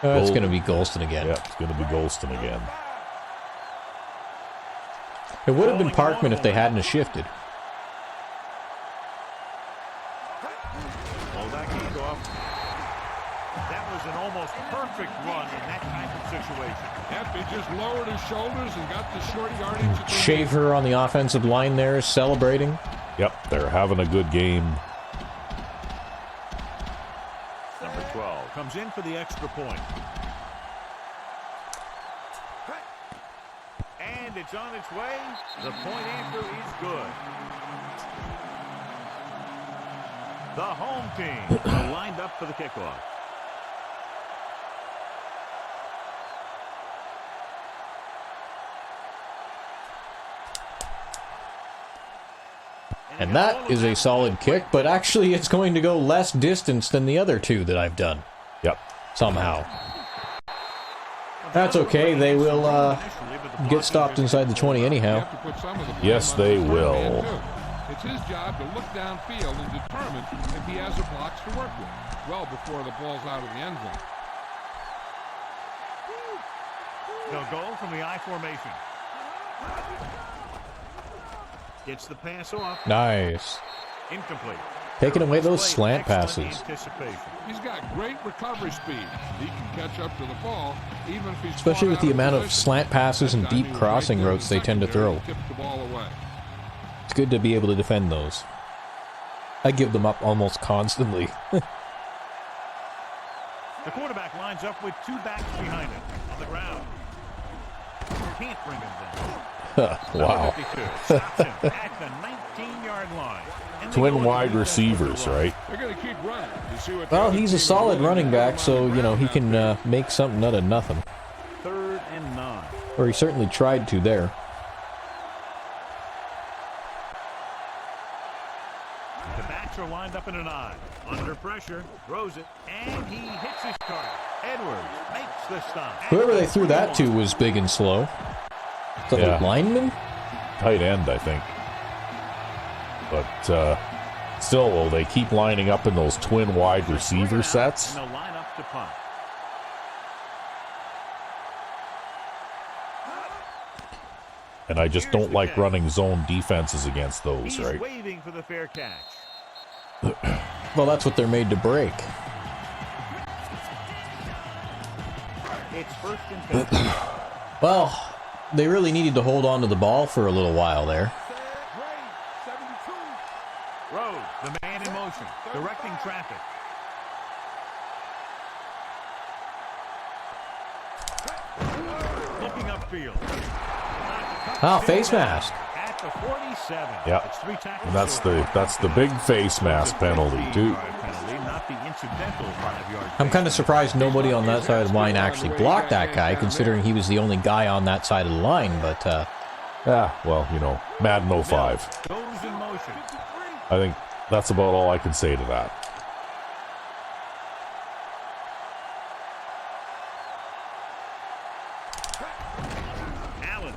it's going to be Golston again. Yep, it's going to be Golston again. It would have been Parkman if they hadn't have shifted. Well, that kicked off. That was an almost perfect run in that type of situation. Yep, he just lowered his shoulders and got the short yardage. that they Schaefer on the offensive line there celebrating. Yep, they're having a good game. Number 12 comes in for the extra point. And it's on its way. The point after is good. The home team are lined up for the kickoff. And that is a solid kick, but actually it's going to go less distance than the other two that I've done. Yep. Somehow. That's okay. They will get stopped inside the 20 anyhow. Yes, they will. It's his job to look downfield and determine if he has the blocks to work with, well before the ball's out of the end zone. They'll go from the I formation. Gets the pass off. Nice. Incomplete. Taking away those slant passes. He's got great recovery speed. He can catch up to the ball, even if he's Especially with the amount of slant passes and deep crossing routes they tend to throw. Tip the ball away. It's good to be able to defend those. I give them up almost constantly. The quarterback lines up with two backs behind him on the ground. Can't bring him down. Wow. 52 stops him at the 19-yard line. Twin wide receivers, right? They're going to keep running. You see what Well, he's a solid running back, so, you know, he can make something out of nothing. 3rd and 9. Or he certainly tried to there. The backs are lined up in an I. Under pressure, throws it, and he hits his target. Edwards makes the stop. Whoever they threw that to was big and slow. Is that Yeah. a lineman? Tight end, I think. But still, though, they keep lining up in those twin wide receiver sets. And they'll line up to punt. And I just don't like running zone defenses against those, He's right? waiting for the fair catch. Well, that's what they're made to break. It's 1st and 10. Well, they really needed to hold on to the ball for a little while there. Rhodes, the man in motion, directing traffic. Looking upfield. Ah, face mask. At the 47. Yeah. It's 3 tackles. And that's the big face mask penalty, too. Not the incidental 5-yard. I'm kind of surprised nobody on that side of the line actually blocked that guy, considering he was the only guy on that side of the line, but, Yeah, well, you know, Madden 05. Goes in motion. I think that's about all I can say to that. Allen.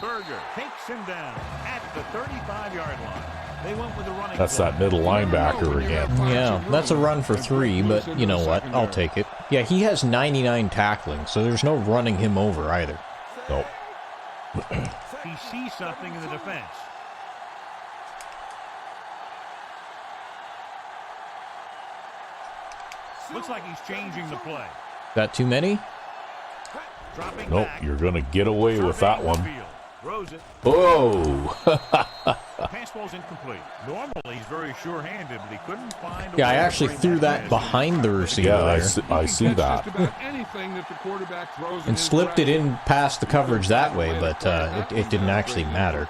Berger takes him down at the 35-yard line. They went with the running. That's play. that middle linebacker again. yeah, that's a run for 3, but you know what? I'll take it. Yeah, he has 99 tackling, so there's no running him over either. Nope. He sees something in the defense. Looks like he's changing the play. That too many? Dropping Nope, back. you're going to get away with that one. Throws it. Whoa! Pass ball's incomplete. Normally he's very sure-handed, but he couldn't find. Yeah, I actually threw that behind the receiver Yeah, there. I see that. And slipped it in past the coverage that way, but it didn't actually matter.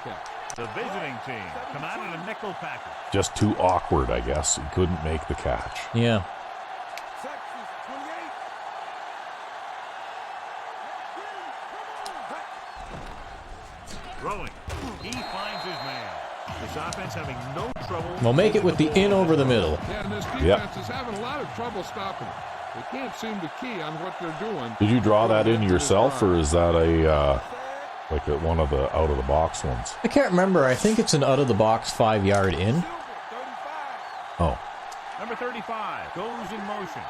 The visiting team come out in a nickel package. Just too awkward, I guess. He couldn't make the catch. Yeah. Throwing. He finds his man. This offense having no trouble. We'll make it with the in over the middle. Yeah, and this defense Yep. is having a lot of trouble stopping them. They can't seem to key on what they're doing. Did you draw that in yourself, or is that one of the out of the box ones? I can't remember. I think it's an out-of-the-box 5-yard in. Oh, Number 35 goes in motion.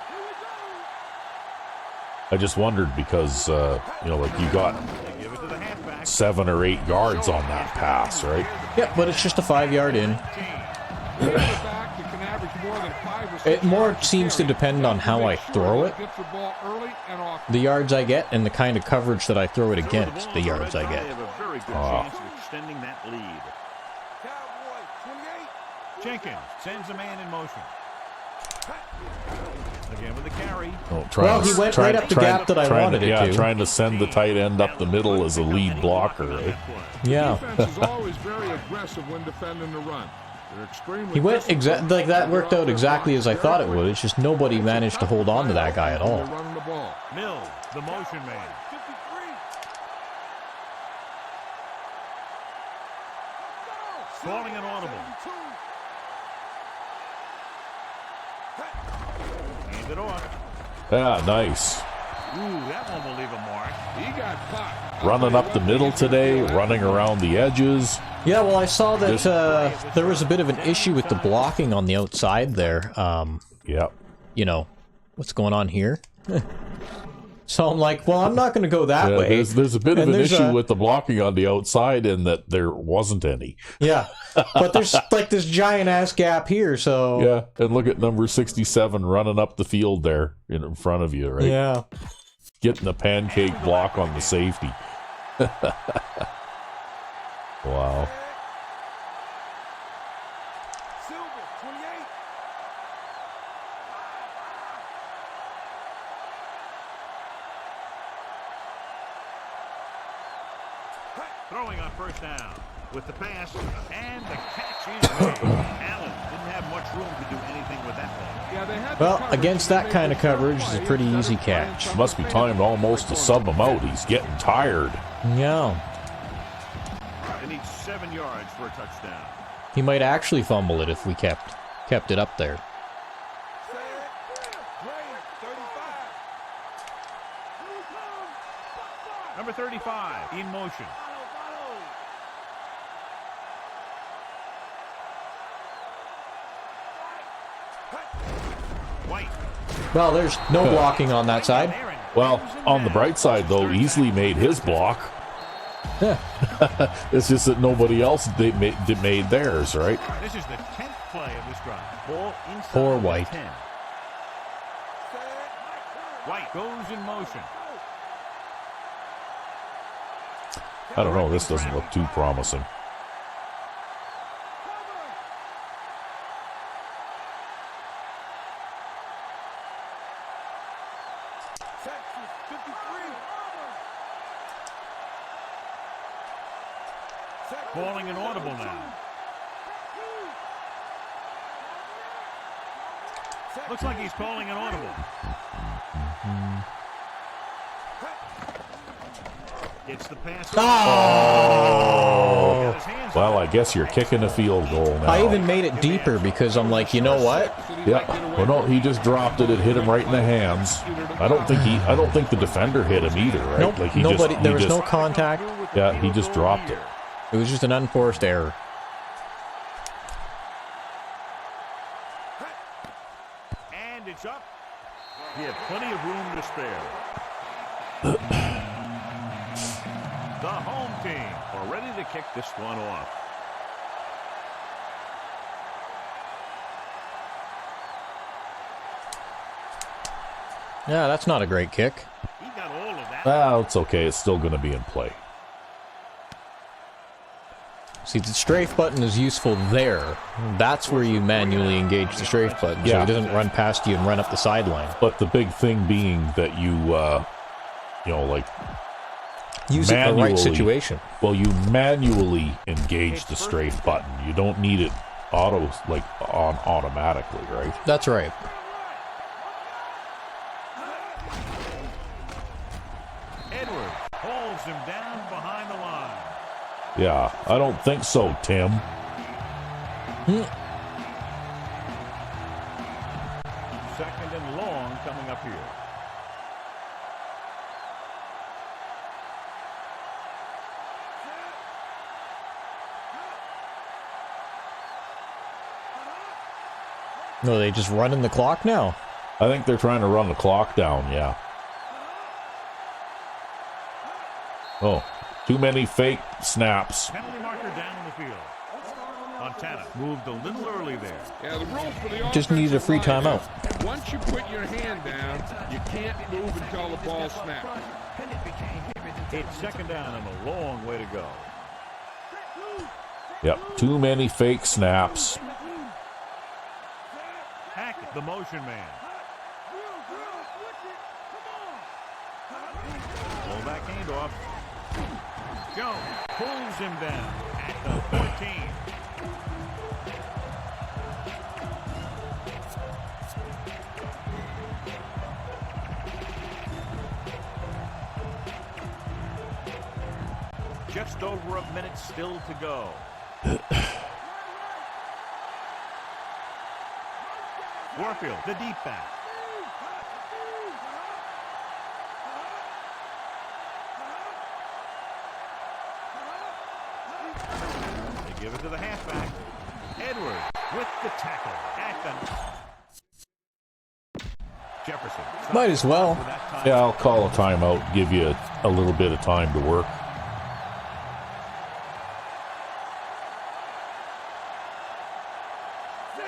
I just wondered because like you got They give it to the halfback. 7 or 8 yards on that pass, right? Yeah, but it's just a 5-yard in. Quarterback that can average more than 5 or 6 It more yards a seems to carry. depend on how I throw it, Gets the ball early and often. the yards I get, and the kind of coverage that I throw it against, the yards I They get. have a very good chance of extending that lead. Jenkins sends a man in motion. Again with the carry. Oh, Well, he went right up the gap that I wanted it to. Trying to send the tight end up the middle as a lead blocker, right? Yeah. Defense is always very aggressive when defending the run. They're extremely He went disciplined. like that worked out exactly as I thought it would. It's just nobody managed to hold on to that guy at all. They're running the ball. Mills, the motion man. Calling an audible. Hand it off. Yeah, nice. Ooh, that one will leave a mark. He got caught. Running up the middle today, running around the edges. Yeah, well, I saw that there was a bit of an issue with the blocking on the outside there. Yep. You know, what's going on here? So I'm like, well, I'm not going to go that way. There's a bit of And an there's issue with the blocking on the outside in that there wasn't any. Yeah, but there's like this giant ass gap here, so Yeah, and look at number 67 running up the field there in front of you, right? yeah. Getting a pancake block on the safety. Wow. Throwing on first down with the pass, and the catch is made. Allen didn't have much room to do anything with that one. Yeah, they had Well, against that kind of coverage, it's a pretty easy catch. Must be timed almost to sub him out. He's getting tired. Yeah, They need 7 yards for a touchdown. he might actually fumble it if we kept it up there. Number 35 in motion. White. Well, there's no blocking on that side. Well, on the bright side, though, easily made his block. It's just that nobody else made theirs, right? This is the 10th play of this drive. Ball inside Poor the White. 10. White goes in motion. I don't know. This doesn't look too promising. Calling an audible now. Looks like he's calling an audible. It's the pass. Oh! Well, I guess you're kicking a field goal now. I even made it deeper because I'm like, you know what? Yeah. Well, no, he just dropped it. It hit him right in the hands. I don't think the defender hit him either, right? Nope, Like there was no contact. Yeah, he just dropped it. It was just an unforced error. And it's up. He had plenty of room to spare. The home team are ready to kick this one off. Yeah, that's not a great kick. He got all of that. Well, it's okay. It's still going to be in play. See, the strafe button is useful there. That's where you manually engage the strafe button, so Yeah. it doesn't run past you and run up the sideline. But the big thing being that you like Use it in the right manually- situation. Well, you manually engage the strafe button. You don't need it on automatically, right? That's right. Edwards holds him down behind the line. Yeah, I don't think so, Tim. Second and long coming up here. No, they just running the clock now. I think they're trying to run the clock down, yeah. Oh, too many fake snaps. Penalty marker down the field. Montana moved a little early there. Yeah, the rules for the Just needed a free offensive line timeout. is, once you put your hand down, you can't move until the ball snaps. It's second down and a long way to go. Yep, too many fake snaps. Hackett, the motion man. Pull back handoff. Jones pulls him down at the 14. Just over a minute still to go. Warfield, the deep back. Give it to the halfback. Edwards with the tackle at the Jefferson. Might as well. Yeah, I'll call a timeout, give you a little bit of time to work.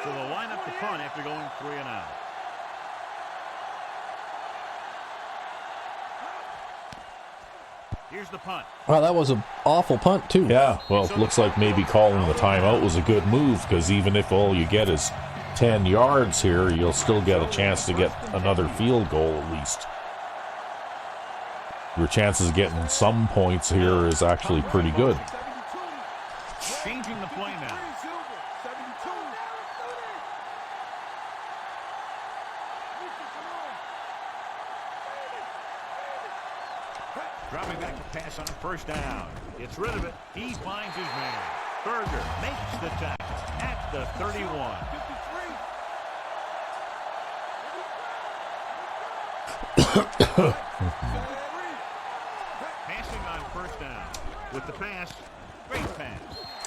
So they'll line up the punt after going 3 and out. Here's the punt. Wow, that was an awful punt, too. Yeah, well, it looks like maybe calling the timeout was a good move, because even if all you get is 10 yards here, you'll still get a chance to get another field goal at least. Your chances of getting some points here is actually pretty good. Changing the play now. Dropping back to pass on first down. Gets rid of it. He finds his man. Berger makes the tackle at the 31. Passing on first down. With the pass. Great pass.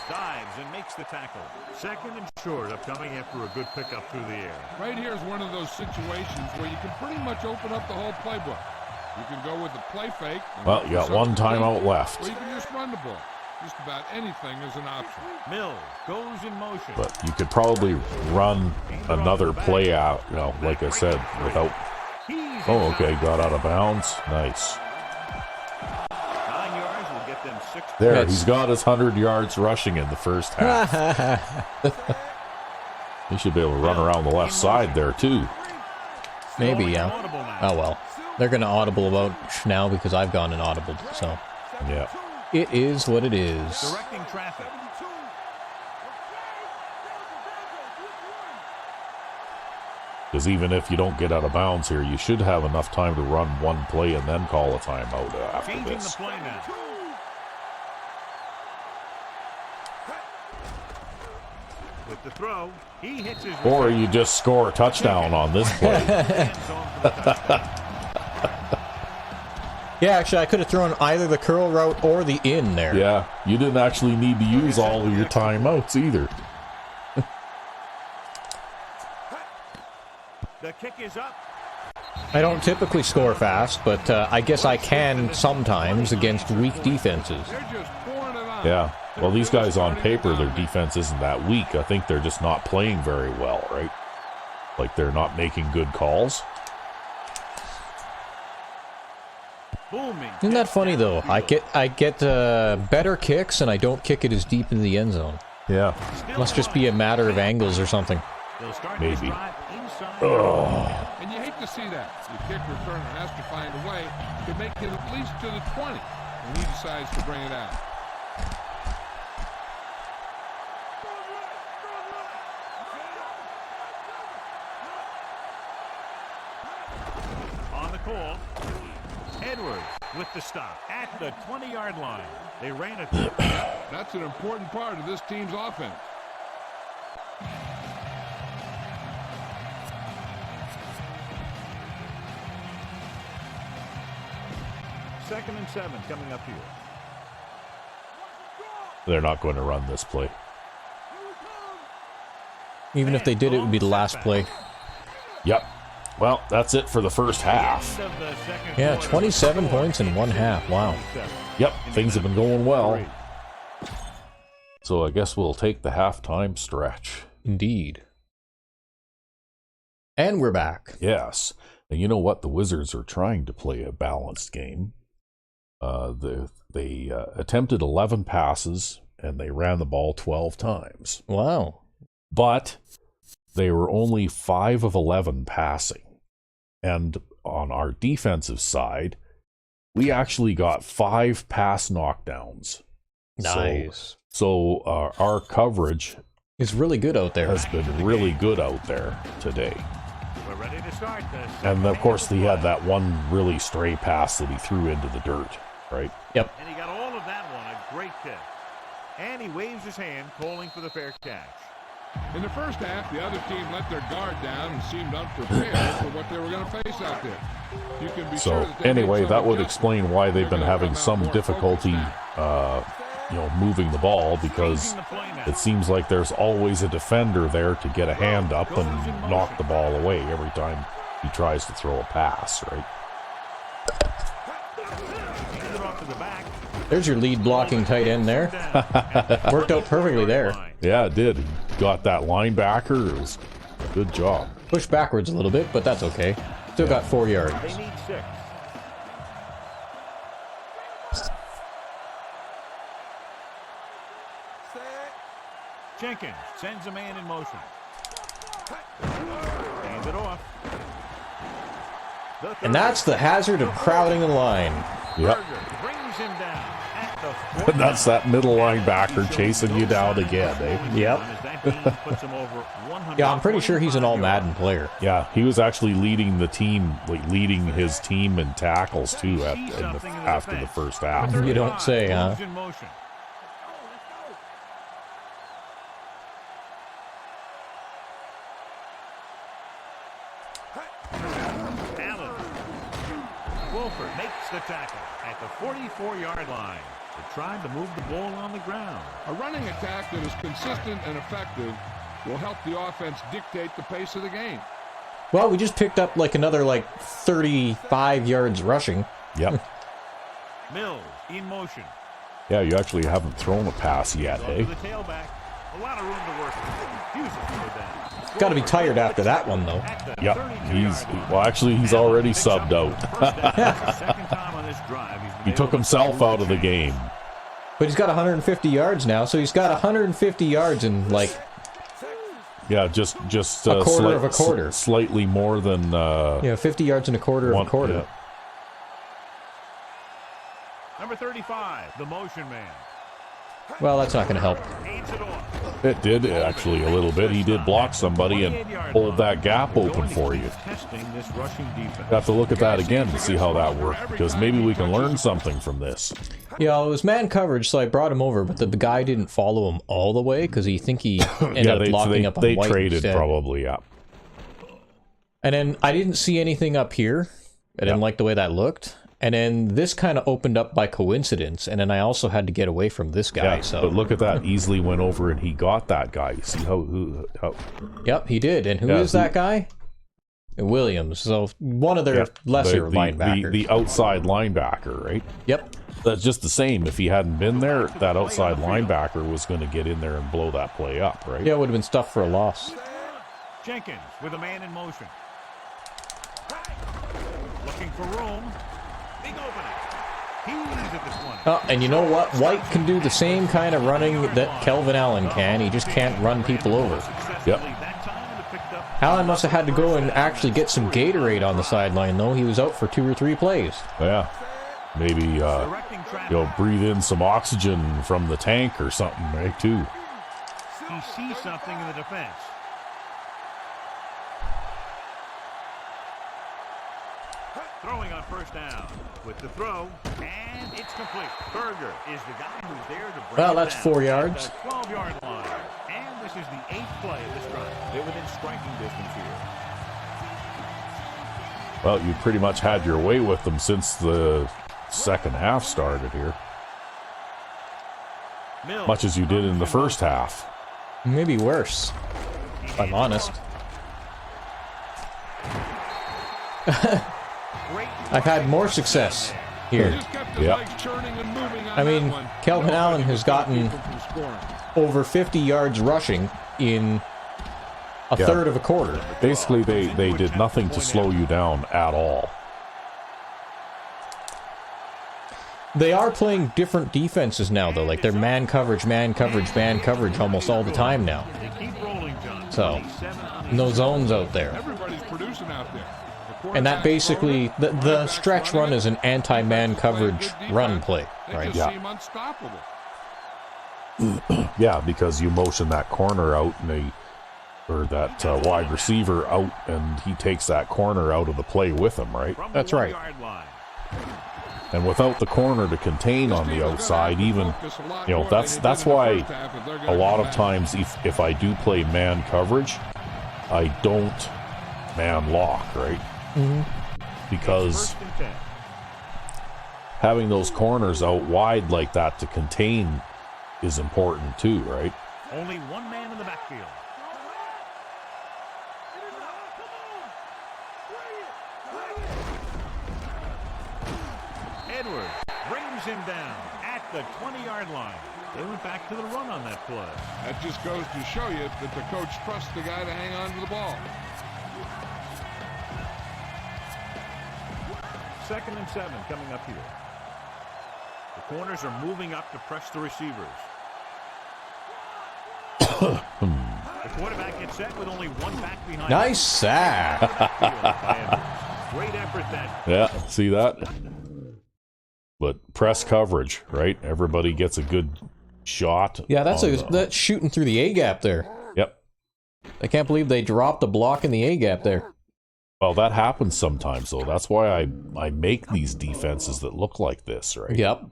Dives and makes the tackle. Second and short upcoming after a good pickup through the air. Right here is one of those situations where you can pretty much open up the whole playbook. You can go with the play fake. Well, you got one timeout left. Or you can just run the ball. Just about anything is an option. Mills goes in motion. But you could probably run another play out, you know, like I said, without... Oh, okay, got out of bounds. Nice. 9 yards will get them 6. There, he's got his 100 yards rushing in the first half. He should be able to run around the left side there, too. Maybe, yeah. Oh, well. They're going to audible about now because I've gone and audibled, so. Yeah. It is what it is. Directing traffic. Because even if you don't get out of bounds here, you should have enough time to run one play and then call a timeout after Changing this. the play now. With the throw, he hits his... Or you just score a touchdown on this play. Yeah, actually, I could have thrown either the curl route or the in there. Yeah, you didn't actually need to use all of your timeouts either. The kick is up. I don't typically score fast, but I guess I can sometimes against weak defenses. They're just pouring it on. Yeah, well, these guys on paper, their defense isn't that weak. I think they're just not playing very well, right? Like they're not making good calls. Isn't that funny though? I get better kicks and I don't kick it as deep in the end zone. Yeah. Must just be a matter of angles or something. Maybe. And you hate to see that. The kick returner has to find a way to make it at least to the 20 when he decides to bring it out. On the call. Edwards with the stop at the 20-yard line. They ran it. That's an important part of this team's offense. Second and 7 coming up here. They're not going to run this play. Even if they did, it would be the last play. Yep. Well, that's it for the first half. Yeah, 27 points in one half. Wow. Yep, things have been going well. So I guess we'll take the halftime stretch. Indeed. And we're back. Yes. And you know what? The Wizards are trying to play a balanced game. They attempted 11 passes, and they ran the ball 12 times. Wow. But they were only 5 of 11 passing. And on our defensive side, we actually got 5 pass knockdowns. Nice. So our coverage is really good out there. Has been really good out there today. We're ready to start this. And of course, he had that one really stray pass that he threw into the dirt, right? Yep. And he got all of that one. A great kick. And he waves his hand, calling for the fair catch. In the first half, the other team let their guard down and seemed unprepared for what they were going to face out there. You can be So sure that anyway, that would explain why they've been having some difficulty moving the ball, because it seems like there's always a defender there to get a hand up and knock the ball away every time he tries to throw a pass, right? There's your lead blocking tight end there. Worked out perfectly there. Yeah, it did. He got that linebacker. It was a good job. Pushed backwards a little bit, but that's okay. Still got 4 yards. They need 6. Jenkins sends a man in motion. Hand it off. And that's the hazard of crowding the line. Yep. Brings him down at the And that's that middle linebacker chasing you down again, eh? Yep. Yeah, I'm pretty sure he's an all Madden player. Yeah, he was actually leading the team, like leading his team in tackles too after the first half. You don't say, huh? Wolford makes the tackle at the 44-yard line. They're trying to move the ball on the ground. A running attack that is consistent and effective will help the offense dictate the pace of the game. Well, we just picked up like another 35 yards rushing. Yep. Mills in motion. Yeah, you actually haven't thrown a pass yet, To eh? the tailback. A lot of room to work with. Uses it for that. Got to be tired after that one, though. Yep. He's already subbed out. He took himself out of the game. But he's got 150 yards now, so he's got 150 yards in Yeah, just a quarter of a quarter. Slightly more than 50 yards in a quarter of a quarter. Yeah. Number 35, the motion man. Well, that's not going to help. It did, actually, a little bit. He did block somebody and hold that gap open for you. Have to look at that again to see how that worked, because maybe we can learn something from this. Yeah, it was man coverage, so I brought him over, but the guy didn't follow him all the way, because he ended up locking up on they White traded instead. probably, yeah. And then I didn't see anything up here. I didn't like the way that looked. And then this kind of opened up by coincidence, and then I also had to get away from this guy. Yeah, so, but look at that. Easily went over and he got that guy. You see how? Yep, he did. And who is that guy? Williams. So one of their lesser linebackers. The outside linebacker, right? Yep. That's just the same. If he hadn't been there, that outside linebacker was going to get in there and blow that play up, right? Yeah, it would have been stuff for a loss. Jenkins with a man in motion. Looking for room. Big opening. He's at the 20. Oh, and you know what? White can do the same kind of running that Kelvin Allen can. He just can't run people over. Yep. Allen must have had to go and actually get some Gatorade on the sideline, though. He was out for 2 or 3 plays. Yeah. Maybe, breathe in some oxygen from the tank or something, right, too. He sees something in the defense. Throwing on first down with the throw, and it's complete. Berger is the guy who's there to bring Well, that's 4 yards. 12-yard line. And this is the 8th play of this drive. They're within striking distance here. Well, you pretty much had your way with them since the second half started here. Much as you did in the first half. Maybe worse, if I'm honest. I've had more success here. Yeah. I mean, Kelvin Allen has gotten over 50 yards rushing in a third of a quarter. Basically, they did nothing to slow you down at all. They are playing different defenses now, though. Like, they're man coverage almost all the time now. So, no zones out there. Everybody's producing out there. And that basically, the stretch run is an anti-man coverage run play, right? They seem unstoppable. Yeah, because you motion that corner out or that wide receiver out, and he takes that corner out of the play with him, right? That's right. And without the corner to contain on the outside, even, that's why a lot of times if I do play man coverage, I don't man lock, right? Mm-hmm. Because having those corners out wide like that to contain is important too, right? Only one man in the backfield. Edwards brings him down at the 20-yard line. They went back to the run on that play. That just goes to show you that the coach trusts the guy to hang on to the ball. 2nd and 7 coming up here. The corners are moving up to press the receivers. The quarterback gets set with only one back behind. Nice sack. Great effort that. Yeah, see that? But press coverage, right? Everybody gets a good shot. Yeah, that's shooting through the A gap there. Yep. I can't believe they dropped a block in the A gap there. Well, that happens sometimes, though. That's why I make these defenses that look like this, right? Yep.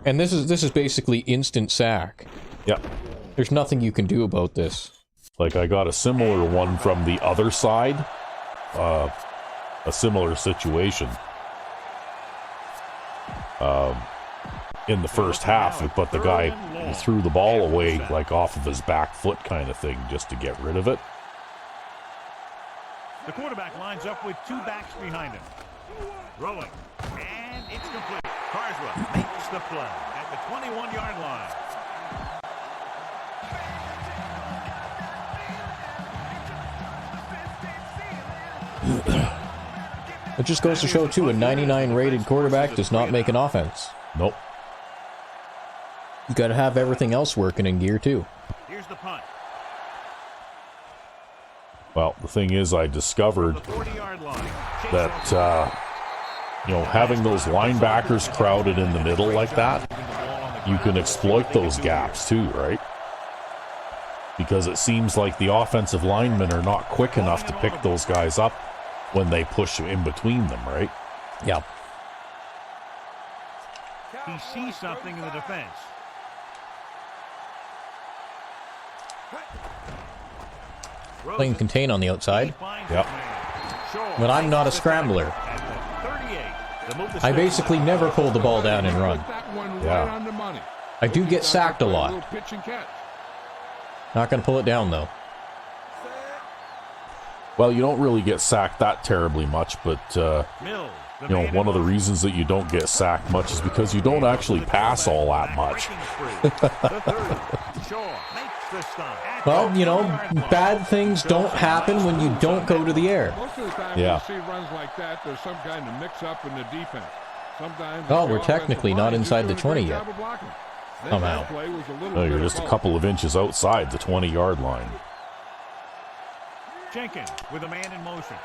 And this is basically instant sack. Yep. There's nothing you can do about this. Like, I got a similar one from the other side. A similar situation. In the first half, but the guy threw the ball away, like, off of his back foot kind of thing, just to get rid of it. The quarterback lines up with two backs behind him. Rolling. And it's complete. Carswell makes the play at the 21-yard line. It just goes to show, too, a 99 rated quarterback does not make an offense. Nope. You gotta have everything else working in gear, too. Here's the punt. Well, the thing is, I discovered that, having those linebackers crowded in the middle like that, you can exploit those gaps too, right? Because it seems like the offensive linemen are not quick enough to pick those guys up when they push in between them, right? Yeah. He sees something in the defense. Playing contain on the outside. Yep. But I'm not a scrambler. I basically never pull the ball down and run. Yeah. I do get sacked a lot. Not going to pull it down, though. Well, you don't really get sacked that terribly much, but, one of the reasons that you don't get sacked much is because you don't actually pass all that much. Well, bad things don't happen when you don't go to the air. Most of the time when you see runs like that, there's some kind of mix-up in the defense. Sometimes well, we're technically not inside the 20 yet. Somehow. No, you're just a couple of inches outside the 20-yard line. Jenkins with a man in motion.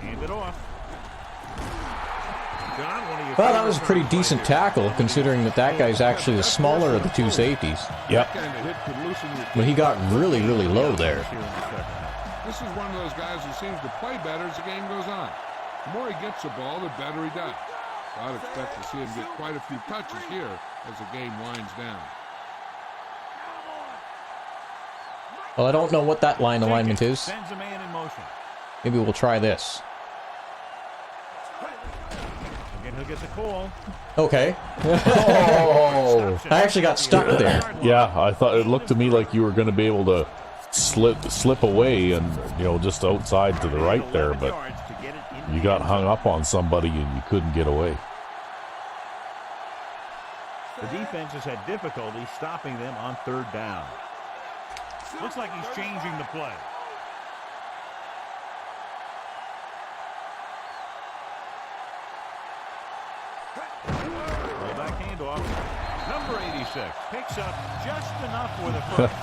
Hand it off. Well, that was a pretty decent tackle, considering that guy's actually the smaller of the two safeties. Yep. But he got really, really low there. This is one of those guys who seems to play better as the game goes on. The more he gets the ball, the better he does. So I'd expect to see him get quite a few touches here as the game winds down. Well, I don't know what that line alignment is. Sends a man in motion. Maybe we'll try this. Again, he'll get the call. Okay. Oh, I actually got stuck there. Yeah, I thought it looked to me like you were going to be able to slip away and, just outside to the right there, but you got hung up on somebody and you couldn't get away. The defense has had difficulty stopping them on third down. Looks like he's changing the play. Fullback handoff. Number 86 picks up just enough for the first.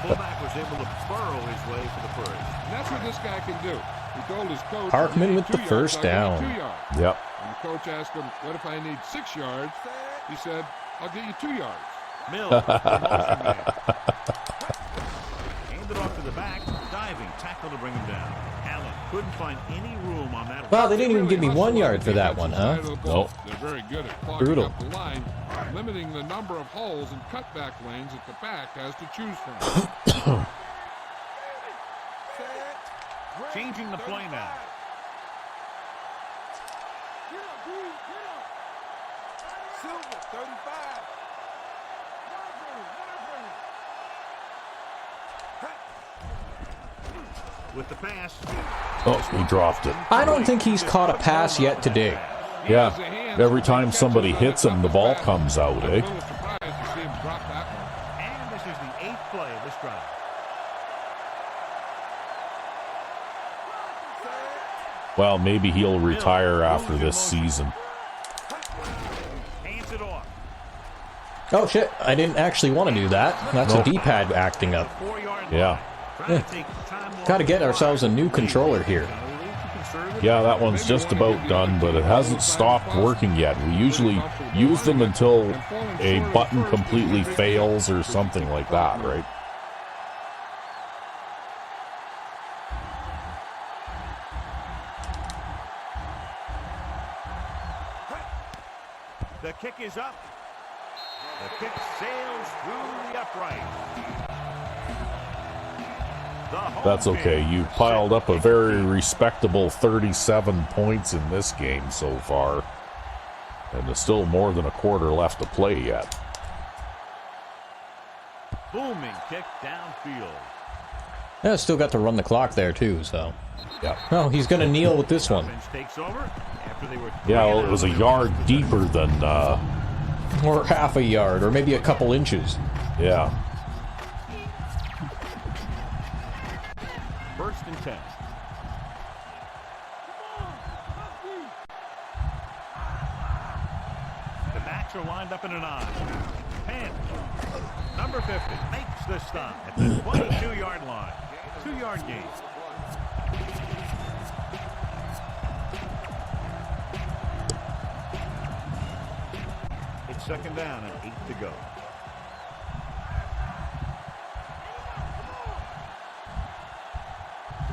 Fullback was able to burrow his way for the first. And that's what this guy can do. He told his coach, Harkman with the first down. Yep. And the coach asked him, what if I need 6 yards? He said, I'll get you 2 yards. Mills. Handed off to the back. Diving tackle to bring him down. Allen couldn't find any room on that. Well, they didn't even give me 1 yard for that one, huh? Nope. They're very good at clogging Brutal. up the line, limiting the number of holes and cutback lanes that the back has to choose from. Changing the play now. With the pass. Oh, he dropped it. I don't think he's caught a pass yet today. Yeah, every time somebody hits him, the ball comes out, eh? And this is the 8th play of this drive. Well, maybe he'll retire after this season. Hands it off. Oh shit, I didn't actually want to do that. That's a D-pad acting up. 4-yard line. Yeah. Trying to take time off. Gotta get ourselves a new controller here. Yeah, that one's just about done, but it hasn't stopped working yet. We usually use them until a button completely fails or something like that, right? The kick is up. The kick sails through the upright. That's okay. You've piled up a very respectable 37 points in this game so far. And there's still more than a quarter left to play yet. Booming kick downfield. Yeah, still got to run the clock there too, so. Yeah. Oh, he's gonna kneel with this one. Offense takes over after they were Yeah, well, it was a yard deeper than, Or half a yard, or maybe a couple inches. yeah. First and 10. The backs are lined up in an I. Penn, number 50, makes the stop at the 22-yard line. 2-yard gain. It's second down and 8 to go.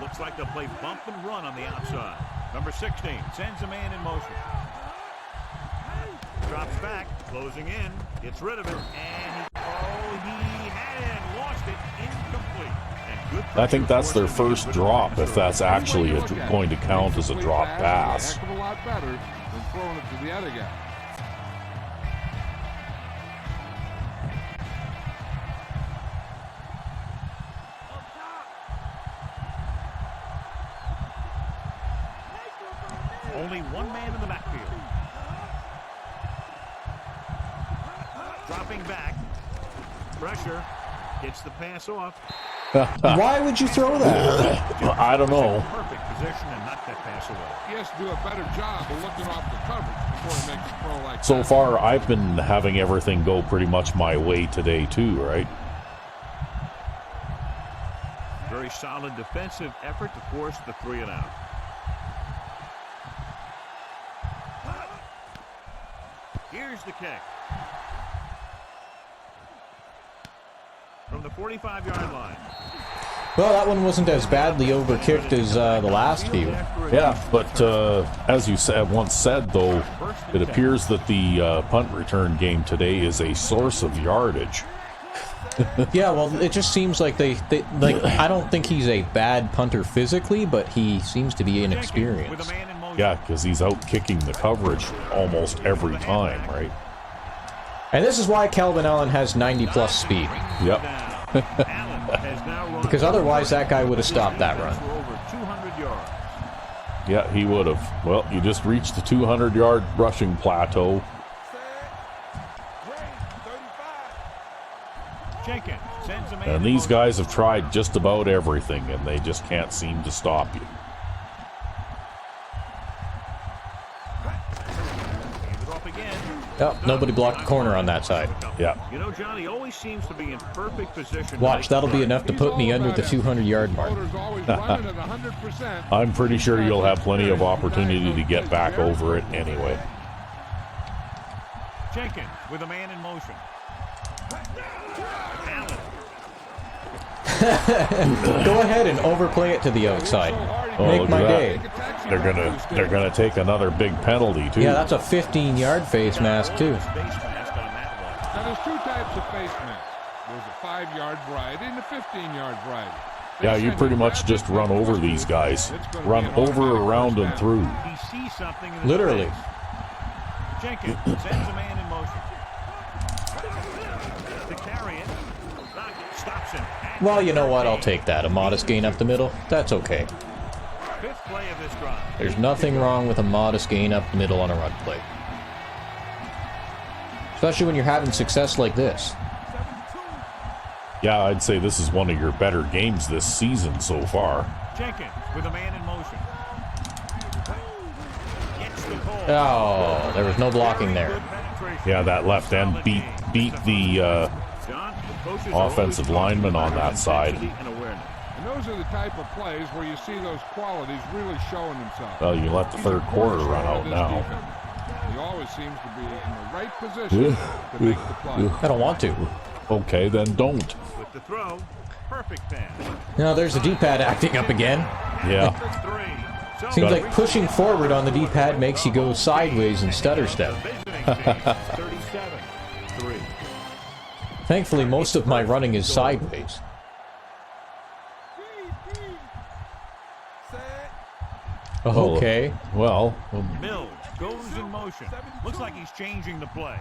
Looks like they'll play bump and run on the outside. Number 16 sends a man in motion. Drops back, closing in, gets rid of it, and he had it and lost it, incomplete. And good I think that's their first drop, if that's actually going to count as a drop pass. A heck of a lot better than throwing it to the other guy. Only one man in the backfield. Dropping back. Pressure. Gets the pass off. Why would you throw that? I don't know. Perfect position and knock that pass away. He has to do a better job of looking off the coverage before he makes a throw like that. So far, I've been having everything go pretty much my way today, too, right? Very solid defensive effort to force the 3 and out. Here's the kick. From the 45-yard line. Well, that one wasn't as badly overkicked as the last few. Yeah, but as you once said, though, it appears that the punt return game today is a source of yardage. Yeah, well, it just seems like they like. I don't think he's a bad punter physically, but he seems to be inexperienced. Yeah, because he's out kicking the coverage almost every time, right? And this is why Kelvin Allen has 90+ speed. Yep. Because otherwise, that guy would have stopped that run. Yeah, he would have. Well, you just reached the 200-yard rushing plateau. And these guys have tried just about everything, and they just can't seem to stop you. Oh, nobody blocked the corner on that side. Yeah. You know, Johnny always seems to be in perfect position. Watch, that'll be enough to put me under the 200-yard mark. I'm pretty sure you'll have plenty of opportunity to get back over it anyway. Jenkins with a man in motion. Go ahead and overplay it to the outside. Oh, Make my day. They're gonna take another big penalty too. Yeah, that's a 15-yard face mask too. Now there's 2 types of face masks. There's a 5-yard variety and a 15-yard variety. Yeah, you pretty much just run over these guys. Run over, around, and through. He sees something in his Literally. face. Jenkins sends a man in motion. Well, you know what? I'll take that. A modest gain up the middle. That's okay. Fifth play of this drive. There's nothing wrong with a modest gain up the middle on a run play. Especially when you're having success like this. Yeah, I'd say this is one of your better games this season so far. Jenkins with a man in motion. Gets the ball. Oh, there was no blocking there. Yeah, that left end beat the offensive lineman on that side. And those are the type of plays where you see those qualities really showing themselves. Well, you let the third quarter run out now. He always seems to be in the right position to make the play. I don't want to. Okay, then don't. With the throw, perfect pass. Now there's the D-pad acting up again. Yeah. Three. Seems like pushing forward on the D-pad makes you go sideways and stutter step. 37-3. Thankfully, most of my running is sideways. Okay. Well, Mills goes in motion. Looks like he's changing the play.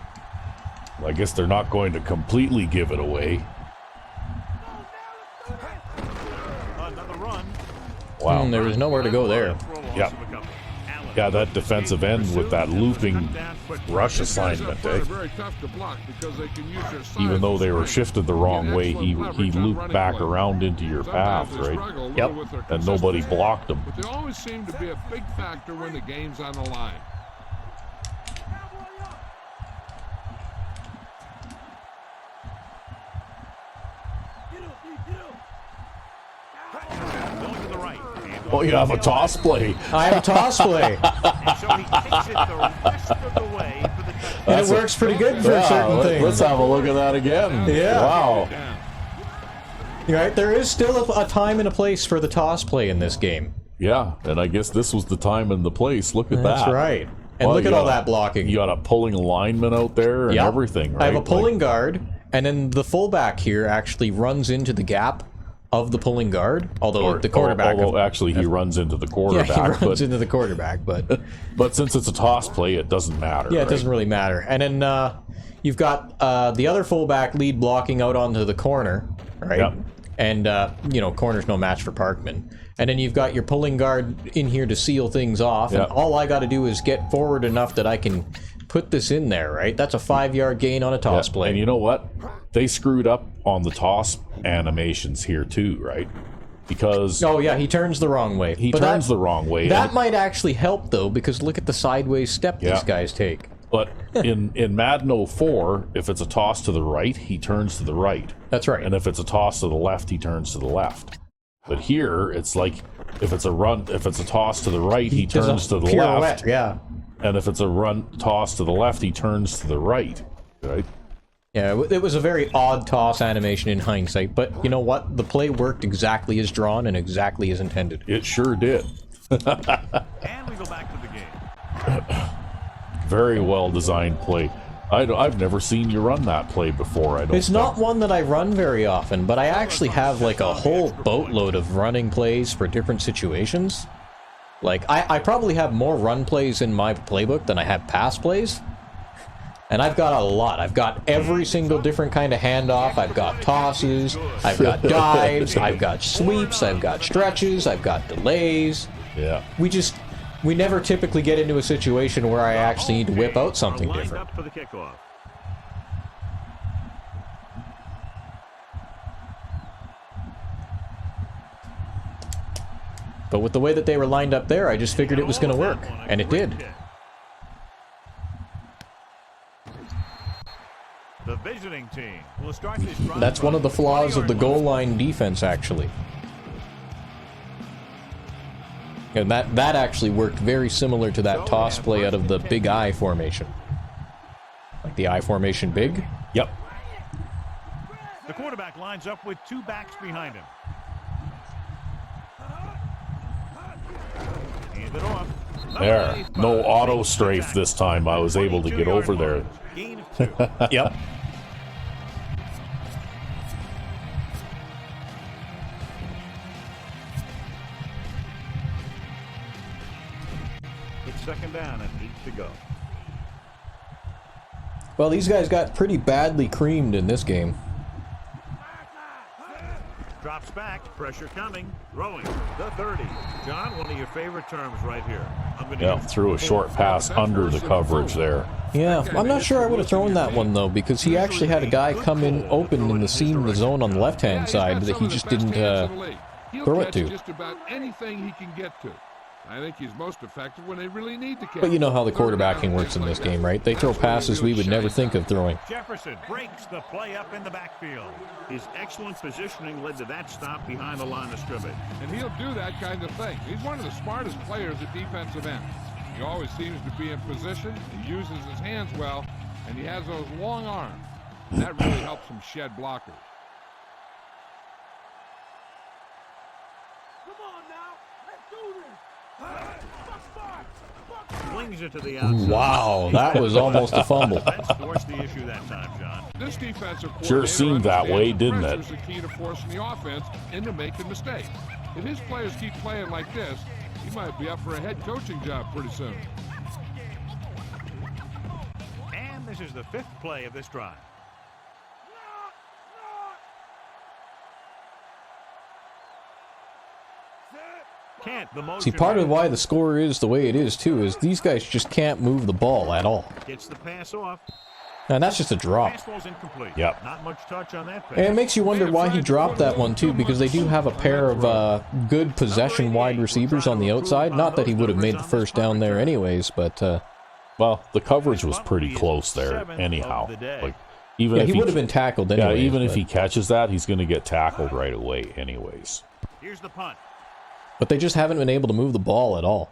I guess they're not going to completely give it away. Another run. Wow. There was nowhere to go there. Yeah. Yeah, that defensive end with that looping rush assignment, Very tough to block because they can use their size. even though they were shifted the wrong way, he looped back around into your path, right? Yep. And nobody blocked him. But they always seem to be a big factor when the game's on the line. Going to the right. Oh, you have a toss play. I have a toss play. And so he takes it the rest of the way for the touchdown. And it works pretty good for certain Let's things. have a look at that again. Yeah. Wow. You're right, there is still a time and a place for the toss play in this game. Yeah, and I guess this was the time and the place. Look at that. That's right. And Well, look you at all got that blocking. You got a pulling lineman out there and Yep. everything, right? I have a pulling guard, and then the fullback here actually runs into the gap of the pulling guard, although the quarterback... Although actually he runs into the yeah, quarterback. he runs but, into the quarterback, but... but since it's a toss play, it doesn't matter. Yeah, it right? doesn't really matter. And then you've got the other fullback lead blocking out onto the corner, right? Yep. And, corner's no match for Parkman. And then you've got your pulling guard in here to seal things off. Yep. And all I got to do is get forward enough that I can put this in there, right? That's a 5-yard gain on a toss play. And you know what? They screwed up on the toss animations here too, right? Because Oh, yeah, he turns the wrong way. he But turns the wrong way. That might actually help, though, because look at the sideways step Yeah. these guys take. But in Madden 04, if it's a toss to the right, he turns to the right. That's right. And if it's a toss to the left, he turns to the left. But here, it's like if it's a toss to the right, he does a turns to the pirouette, left. yeah. And if it's a toss to the left, he turns to the right. Right? Yeah, it was a very odd toss animation in hindsight, but you know what? The play worked exactly as drawn and exactly as intended. It sure did. And we go back to the game. Very well designed play. I've never seen you run that play before. I don't. It's not one that I run very often, but I actually have like a whole boatload of running plays for different situations. Like, I probably have more run plays in my playbook than I have pass plays. And I've got a lot. I've got every single different kind of handoff. I've got tosses. I've got dives. I've got sweeps. I've got stretches. I've got delays. Yeah. We never typically get into a situation where I actually need to whip out something Lined different. up for the kickoff. But with the way that they were lined up there, I just figured it was going to work. And it did. The visiting team will start this drive. That's one of the flaws of the goal line defense, actually. And that actually worked very similar to that toss play out of the big I formation. Like the I formation big. Yep. The quarterback lines up with two backs behind him. Hand it off. There. No auto strafe this time. I was able to get over there. Gain of 2. Yep. It's second down and 8 to go. Well, these guys got pretty badly creamed in this game. Drops back. Pressure coming. Throwing. The 30. John, one of your favorite terms right here. Yeah, threw a short pass under the coverage there. Yeah, I'm not sure I would have thrown that one, though, because he actually had a guy come in open in the seam in the zone on the left-hand side that he just didn't throw it to. Just about anything he can get to. I think he's most effective when they really need to catch. But you know how the quarterbacking works in this game, right? They throw passes we would never think of throwing. Jefferson breaks the play up in the backfield. His excellent positioning led to that stop behind the line of scrimmage. And he'll do that kind of thing. He's one of the smartest players at defensive end. He always seems to be in position. He uses his hands well, and he has those long arms. And that really helps him shed blockers. Flings it to the outside. Wow, that was almost a fumble. Forced the issue that time, John. This defensive Sure seemed that way, didn't it? Is the key to forcing the offense into making mistakes. If his players keep playing like this, he might be up for a head coaching job pretty soon. And this is the 5th play of this drive. See, part of why the score is the way it is, too, is these guys just can't move the ball at all. Gets the pass off. And that's just a drop. Fastball's incomplete. Yep. Not much touch on that pass. And it makes you wonder why he dropped that one, too, because they do have a pair of good possession wide receivers on the outside. Not that he would have made the first down there anyways, but... well, the coverage was pretty close there anyhow. Like, even if he would have been tackled anyway. Yeah, even if he catches that, he's going to get tackled right away anyways. Here's the punt. But they just haven't been able to move the ball at all.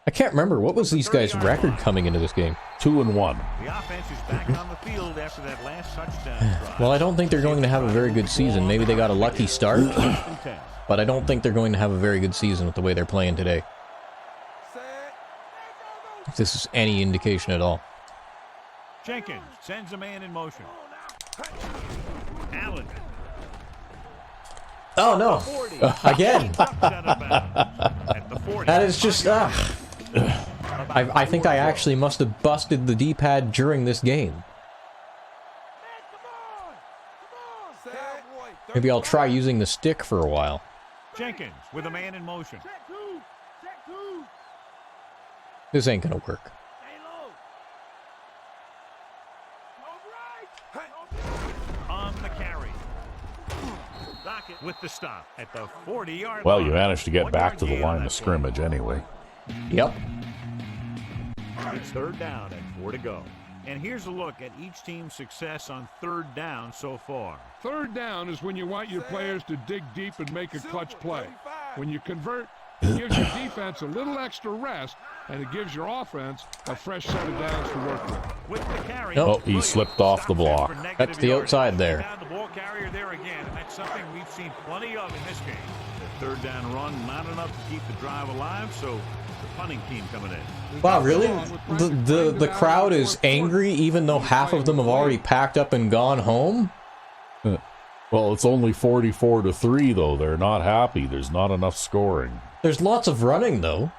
I can't remember. What was these guys' record coming into this game? 2-1. The offense is back on the field after that last touchdown drive. Well, I don't think they're going to have a very good season. Maybe they got a lucky start. But I don't think they're going to have a very good season with the way they're playing today. If this is any indication at all. Jenkins sends a man in motion. Allen. Oh, no. Again. That is just... I think I actually must have busted the D-pad during this game. Maybe I'll try using the stick for a while. Jenkins with a man in motion. This ain't gonna work. On the carry. Dockett with the stop at the 40-yard line. Well, you managed to get back to the line of scrimmage anyway. Yep. It's 3rd down and 4 to go. And here's a look at each team's success on 3rd down so far. 3rd down is when you want your players to dig deep and make a clutch play. When you convert, it gives your defense a little extra rest, and it gives your offense a fresh set of downs to work with. With the carry, Oh, he slipped off the block. That's the outside there. Down the ball carrier there again, and that's something we've seen plenty of in this game. The 3rd down run, not enough to keep the drive alive, so the punting team coming in. Wow, really? The crowd is angry even though half of them have already packed up and gone home? Well, it's only 44-3, though. They're not happy. There's not enough scoring. There's lots of running, though.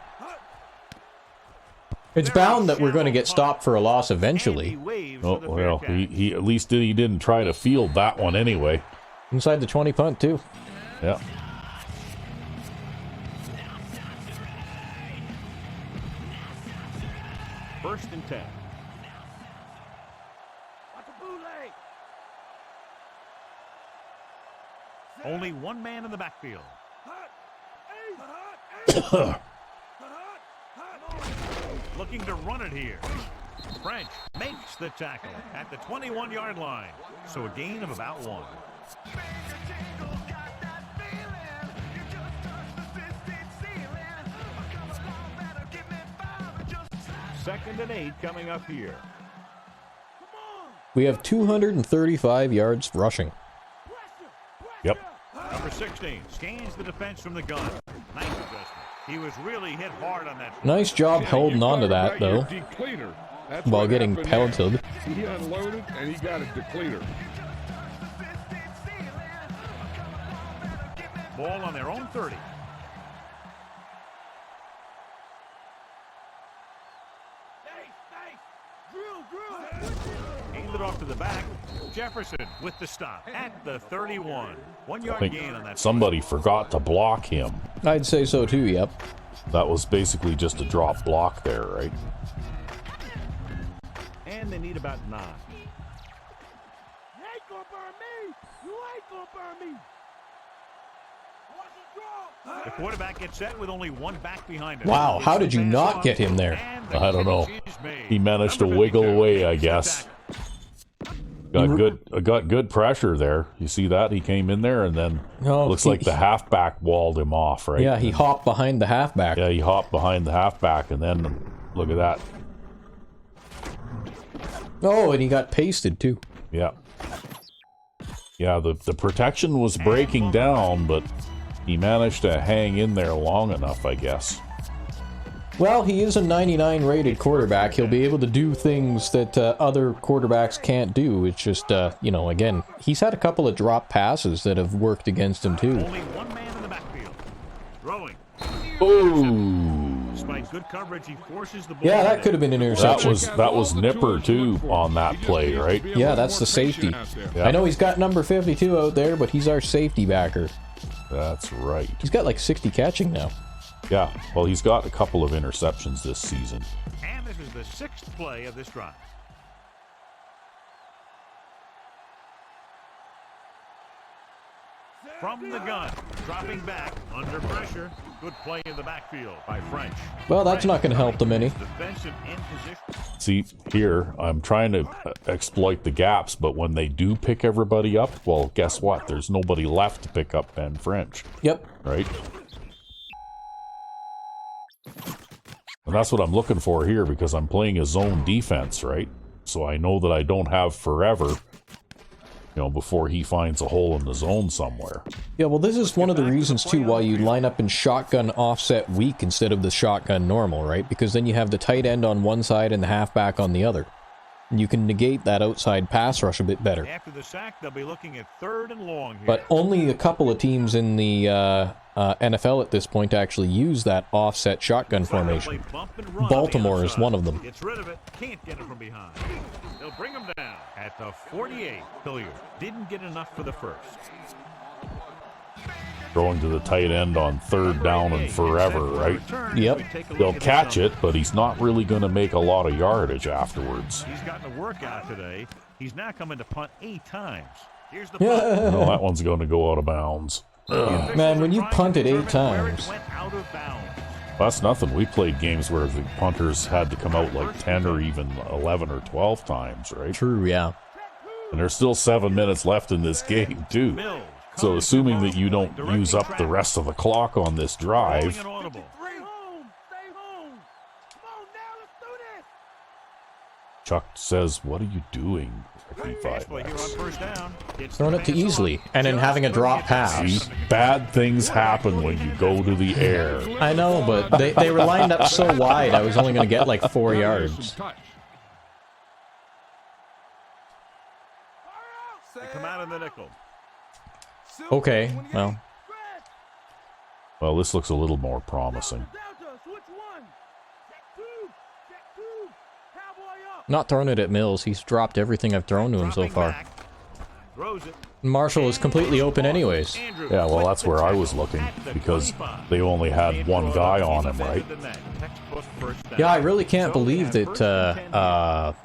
It's bound that we're going to get stopped for a loss eventually. Oh, well, he at least he didn't try to field that one anyway. Inside the 20 punt, too. Yeah. First and 10. Only one man in the backfield. Looking to run it here. French makes the tackle at the 21-yard line. So a gain of about 1. Second and 8 coming up here. We have 235 yards rushing. Yep. Number 16 scans the defense from the gun. Nice adjustment. He was really hit hard on that. Nice job holding on to that, though, while getting pelted. He unloaded, and he got a depleter. Ball on their own 30. hand it off to the back. Jefferson with the stop at the 31. 1 I yard think gain on that. somebody forgot to block him. I'd say so too, yep. That was basically just a drop block there, right? And they need about 9. You ain't gonna burn me! You ain't gonna burn me! Watch it draw! The quarterback gets set with only one back behind him. Wow, how did you not get him there? I don't know. He managed to wiggle away, I guess. Got good pressure there. You see that? He came in there and then looks like the halfback walled him off, right? Yeah, he hopped behind the halfback. Yeah, he hopped behind the halfback and then look at that. Oh, and he got pasted too. Yeah. Yeah, the protection was breaking down, but he managed to hang in there long enough, I guess. Well, he is a 99 rated quarterback. He'll be able to do things that other quarterbacks can't do. It's just, you know, again, he's had a couple of drop passes that have worked against him too. Only one man in the backfield. Throwing. Ooh. Despite good coverage, he forces the ball. Yeah, that could have been an interception. That was Nipper too on that play, right? Yeah, that's the safety. Yeah. I know he's got number 52 out there, but he's our safety backer. That's right. He's got like 60 catching now. Yeah, well, he's got a couple of interceptions this season. And this is the 6th play of this drive. From the gun, dropping back, under pressure. Good play in the backfield by French. Well, that's not going to help them any. Defensive end position. See, here, I'm trying to exploit the gaps, but when they do pick everybody up, well, guess what? There's nobody left to pick up Ben French. Yep. Right? And that's what I'm looking for here, because I'm playing a zone defense, right? So I know that I don't have forever, you know, before he finds a hole in the zone somewhere. Yeah, well, this is one of the reasons, too, why you line up in shotgun offset weak instead of the shotgun normal, right? Because then you have the tight end on one side and the halfback on the other. And you can negate that outside pass rush a bit better. After the sack, they'll be looking at 3rd and long here. But only a couple of teams in the NFL at this point actually use that offset shotgun formation. Baltimore is one of them. Gets rid of it, can't get it from behind. They'll bring him down at the 48. Hilliard didn't get enough for the first. Throwing to the tight end on 3rd down and forever, right? Yep. They'll catch it, but he's not really going to make a lot of yardage afterwards. He's gotten a workout today. He's now coming to punt 8 times. Here's the punt. No, that one's going to go out of bounds. Man, when you punted 8 times. That's nothing. We played games where the punters had to come out like 10 or even 11 or 12 times, right? True, yeah. And there's still 7 minutes left in this game, too. So assuming that you don't use up the rest of the clock on this drive, Chuck says, "What are you doing?" Throwing it to easily, and then having a drop pass. See, bad things happen when you go to the air. I know, but they were lined up so wide, I was only going to get like 4 yards. They come out in the nickel. Okay, Well, this looks a little more promising. Not throwing it at Mills. He's dropped everything I've thrown to him so far. Marshall is completely open anyways. Yeah, well, that's where I was looking, because they only had one guy on him, right? Yeah, I really can't believe that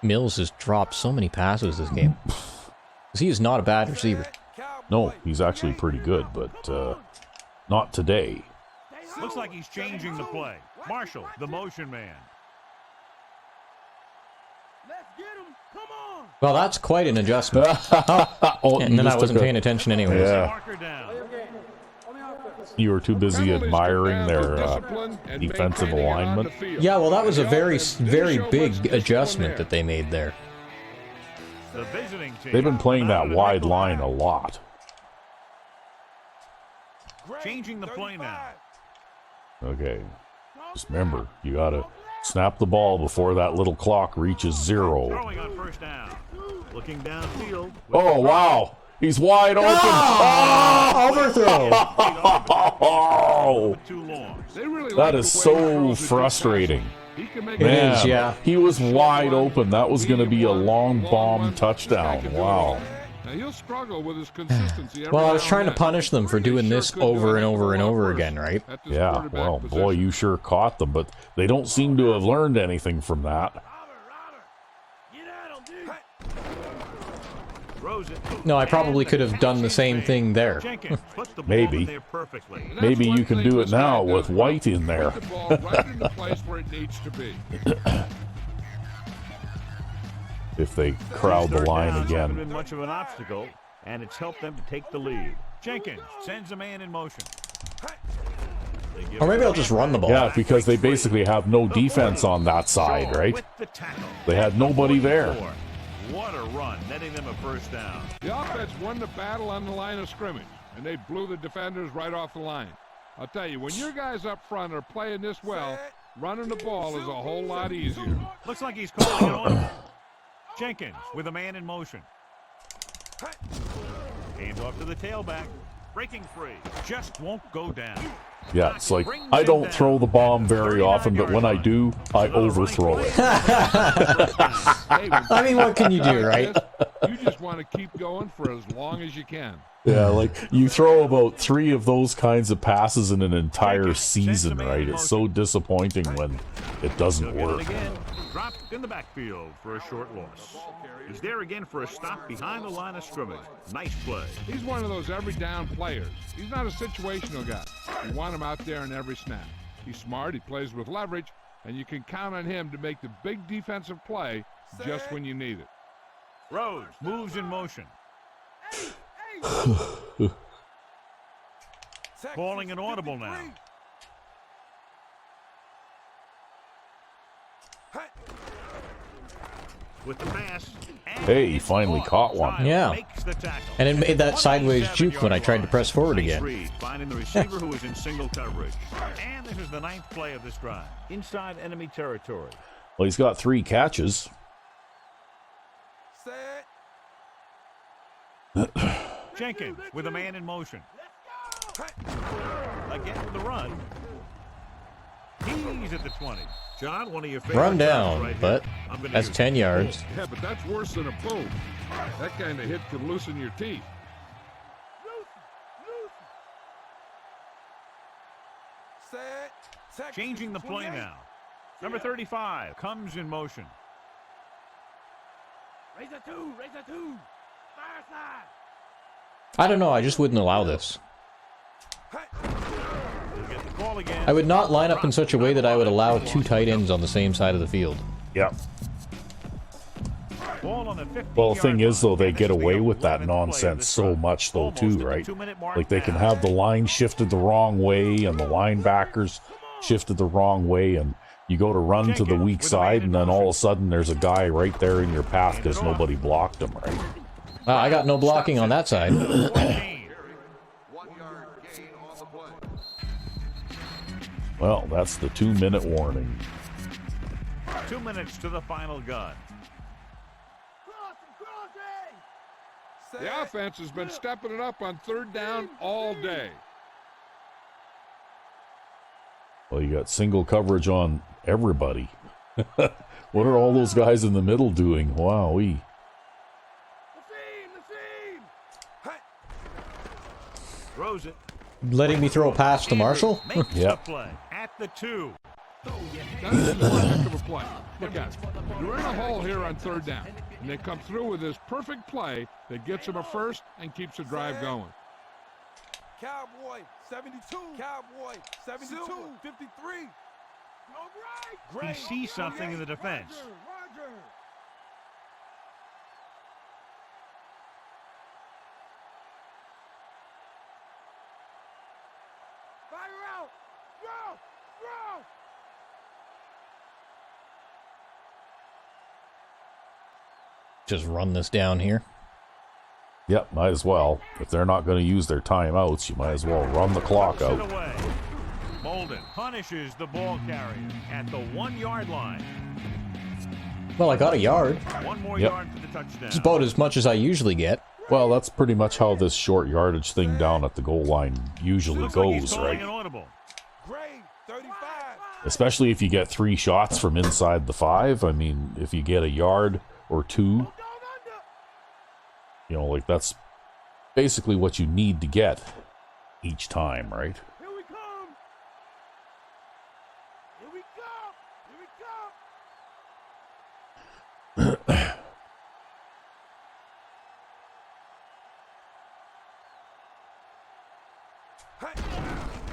Mills has dropped so many passes this game. Because he is not a bad receiver. No, he's actually pretty good, but not today. Looks like he's changing the play. Marshall, the motion man. Well, that's quite an adjustment. Oh, and then I wasn't paying attention anyways. Yeah. You were too busy admiring their defensive alignment. Yeah, well, that was a very, very big adjustment that they made there. They've been playing that wide line a lot. Changing the play now. Okay. Just remember, you gotta snap the ball before that little clock reaches 0. Throwing on 1st down. Looking downfield. Oh, wow. He's wide open. Oh, overthrow. Wow. Too long. They really That like is the way he so throws the deep frustrating. passes. He can make It Man, is, yeah. he was wide open. That was going to be a long bomb one. This touchdown. guy can do it Wow. all. Now he'll struggle with his consistency. Well, I was every trying now to and punish them for then. doing They this sure could do over it and over and over first again, right? at this Yeah, quarterback well, boy, position. you sure caught them, but they don't seem to have learned anything from that. Get at him, dude. Throws it. No, I probably could have done the same thing there. Jenkins puts the ball Maybe. in there perfectly. And that's Maybe one you can thing do it this guy now does with well. White in there. Put the ball right in the place where it needs to be. If they crowd the Third line downs haven't again. been much of an obstacle, and it's helped them to take the lead. Jenkins sends a man in motion. They give Or maybe it I'll just run the ball. Yeah, because they basically have no defense on that side, right? with the tackle. They had nobody there. What a run, netting them a first down. The offense won the battle on the line of scrimmage, and they blew the defenders right off the line. I'll tell you, when your guys up front are playing this well, running the ball is a whole lot easier. Looks like he's calling it on. Jenkins with a man in motion. Hands off to the tailback. Breaking free. Just won't go down. Yeah, it's like, I don't throw the bomb very often, but when I do, I overthrow it. Hey, when I mean, what can you do, like right? this, you just want to keep going for as long as you can. Yeah, like, you throw about 3 of those kinds of passes in an entire season, right? It's so disappointing when it doesn't He'll get work. it again. Dropped in the backfield for a short loss. He's there again for a stop behind the line of scrimmage. Nice play. He's one of those every down players. He's not a situational guy. You want him out there in every snap. He's smart, he plays with leverage, and you can count on him to make the big defensive play just when you need it. Rhodes moves in motion. Calling an audible now. With the pass. Hey, he finally caught one. Yeah. Makes the tackle. And it made that sideways juke when I tried to press forward Nice again. read, finding the receiver who is in single coverage. And this is the 9th play of this drive. Inside enemy territory. Well, he's got 3 catches. Jenkins with a man in motion. Again with the run. He's at the 20. John, one of your favorite Run drives down, right but here. I'm gonna that's use 10 yards. Yeah, but that's worse than a boom. That kind of hit could loosen your teeth. Changing the play now. Number 35 comes in motion. Raise a 2, raise a 2. Fire side. I don't know, I just wouldn't allow this. He'll get the call again. I would not line up in such a way that I would allow 2 tight ends on the same side of the field. Yep. Ball on the 50-yard Well, the thing is, though, they line. get This is away the with that 11th play of nonsense this so drive. much, though, Almost too, at the right? 2-minute mark Like, they can now. have the line shifted the wrong way and the linebackers shifted the wrong way, and you go to run to the weak side, and then all of a sudden there's a guy right there in your path because nobody blocked him, right? I got no blocking on that side. 14. Well, that's the 2-minute warning. 2 minutes to the final gun. The offense has been stepping it up on 3rd down all day. Well, you got single coverage on everybody. What are all those guys in the middle doing? Wowee. Throws it. Letting me throw a pass to Marshall? Makes Yep. the play at the 2. Now, this is one heck of a play. Look at it. You're in a hole here on 3rd down, and they come through with this perfect play that gets them a first and keeps the drive going. Cowboy, 72. Cowboy, 72. 53. All right. He sees something in the defense. Roger. Fire out. Throw. Throw. Just run this down here. Yep, might as well. If they're not going to use their timeouts, you might as well run the clock out. Away. Molden punishes the ball carrier at the 1-yard line. Well, I got a yard. 1 more Yep. yard for the touchdown. It's about as much as I usually get. Well, that's pretty much how this short yardage thing down at the goal line usually Looks like he's goes, calling right? an audible. Grade 35. Especially if you get 3 shots from inside the 5. I mean, if you get a yard or 2, you know, like that's basically what you need to get each time, right? Here we come. Here we come. Here we come.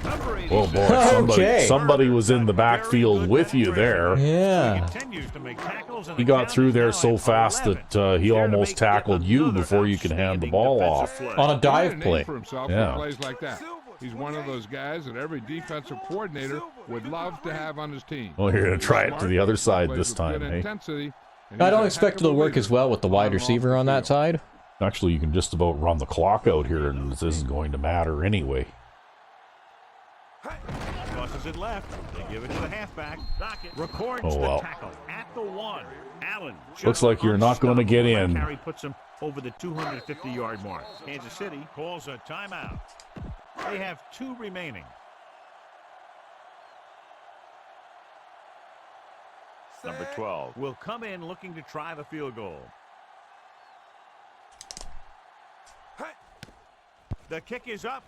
Number Oh 86. boy, Okay. somebody was in the backfield with you there. Yeah. Continues to make tackles, and He the got count through is there now so at fast 11. that he There to almost make yet tackled you another before you could hand the outstanding ball defensive off. play. On a He made dive a name play. for himself Yeah. for plays like that. He's one of those guys that every defensive coordinator would love to have on his team. Well, you're going to try it to Smart, the other side plays this with time, good hey? intensity, and I he's don't a expect heck it'll of a work leader as well with the on wide and off receiver the on that field. side. Actually, you can just about run the clock out here, and this isn't going to matter anyway. Tosses it left. They give it to the halfback. Dockett records Oh, well. the tackle at the 1. Allen just Looks like you're not gonna get unstoppable. in. That carry puts him over the 250-yard mark. Kansas City calls a timeout. They have 2 remaining. Number 12 will come in looking to try the field goal. The kick is up.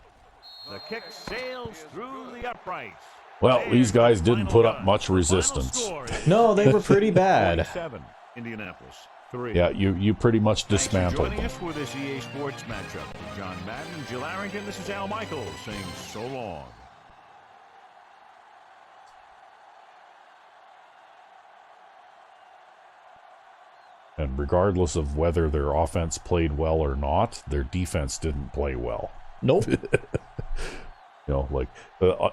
The kick sails through the uprights. Well, these guys There's the didn't final put up gun. much The final resistance. score is No, they were pretty bad. 47, Indianapolis 3. Yeah, you pretty much Thanks for dismantled joining them. us for this EA Sports matchup. For John Madden and Jill Arrington, this is Al Michaels saying so long. And regardless of whether their offense played well or not, their defense didn't play well. Nope. You know, like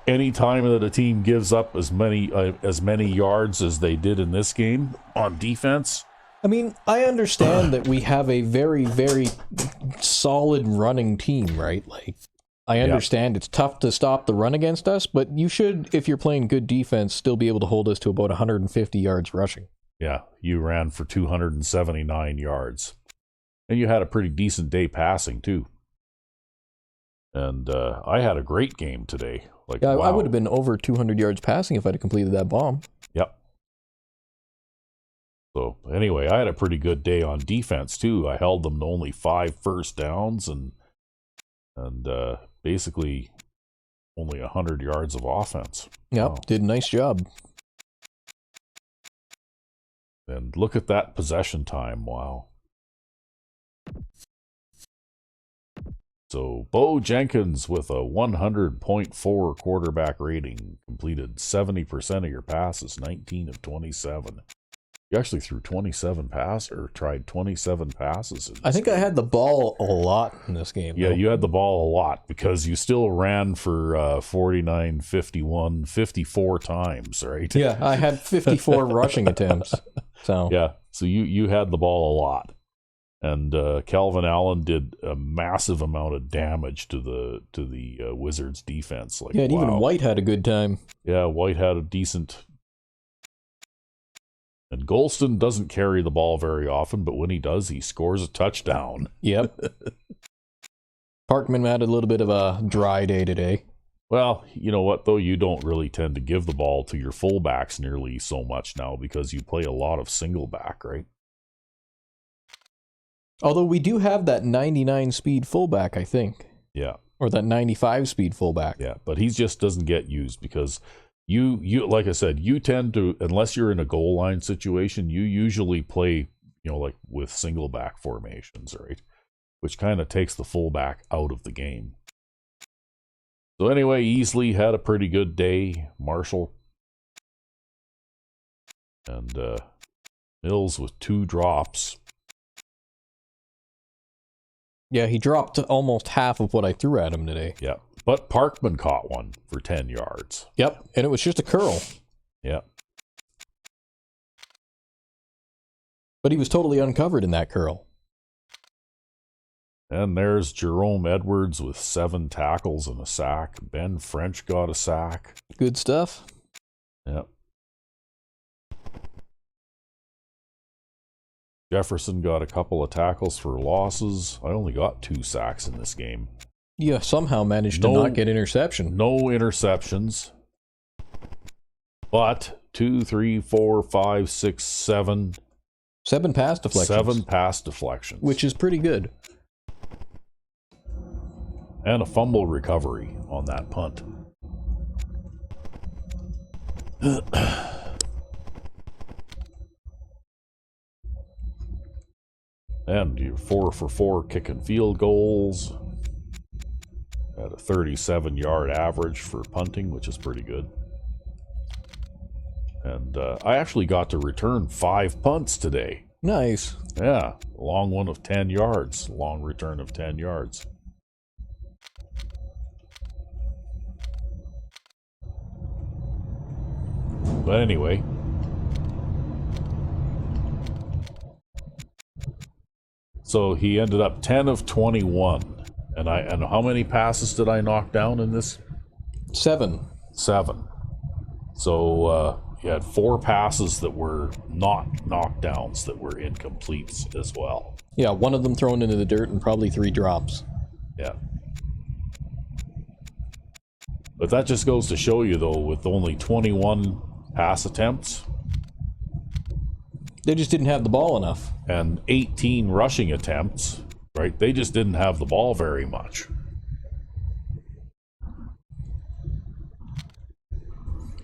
any time that a team gives up as many yards as they did in this game on defense, I mean, I understand that we have a very, very solid running team, right? Like, I understand it's tough to stop the run against us, but you should, if you're playing good defense, still be able to hold us to about 150 yards rushing. yeah, you ran for 279 yards, and you had a pretty decent day passing too. And I had a great game today. Like, Yeah, I wow. would have been over 200 yards passing if I'd have completed that bomb. Yep. So anyway, I had a pretty good day on defense too. I held them to only 5 first downs and basically only 100 yards of offense. Yep, Wow. did a nice job. And look at that possession time. Wow. So Bo Jenkins with a 100.4 quarterback rating completed 70% of your passes, 19 of 27. You actually threw 27 tried 27 passes. I think I had the ball a lot in this game. Yeah, though. you had the ball a lot because you still ran for 49, 51, 54 times, right? Yeah, I had 54 rushing attempts. So Yeah, so you had the ball a lot. And Kelvin Allen did a massive amount of damage to the Wizards defense. Like, yeah, and even wow. White had a good time. Yeah, White had a decent. And Golston doesn't carry the ball very often, but when he does, he scores a touchdown. Yep. Parkman had a little bit of a dry day today. Well, you know what, though? You don't really tend to give the ball to your fullbacks nearly so much now because you play a lot of single back, right? Although we do have that 99 speed fullback, I think. Yeah. Or that 95 speed fullback. Yeah, but he just doesn't get used because you like I said, you tend to, unless you're in a goal line situation, you usually play, like with single back formations, right? Which kind of takes the fullback out of the game. So anyway, Easley had a pretty good day. Marshall and Mills with 2 drops. Yeah, he dropped almost half of what I threw at him today. Yeah, but Parkman caught one for 10 yards. Yep, and it was just a curl. Yeah. But he was totally uncovered in that curl. And there's Jerome Edwards with 7 tackles and a sack. Ben French got a sack. Good stuff. Yep. Jefferson got a couple of tackles for losses. I only got 2 sacks in this game. Yeah, somehow managed to not get interception. No interceptions. But 2, 3, 4, 5, 6, 7. 7 pass deflections. 7 pass deflections. Which is pretty good. And a fumble recovery on that punt. And you're 4 for 4 kicking field goals. At a 37-yard average for punting, which is pretty good. And I actually got to return 5 punts today. Nice. Yeah, a long one of 10 yards. Long return of 10 yards. But anyway. So he ended up 10 of 21. And how many passes did I knock down in this? 7. 7. So he had 4 passes that were not knockdowns, that were incompletes as well. Yeah, one of them thrown into the dirt and probably 3 drops. Yeah. But that just goes to show you, though, with only 21 pass attempts. They just didn't have the ball enough. And 18 rushing attempts, right? They just didn't have the ball very much.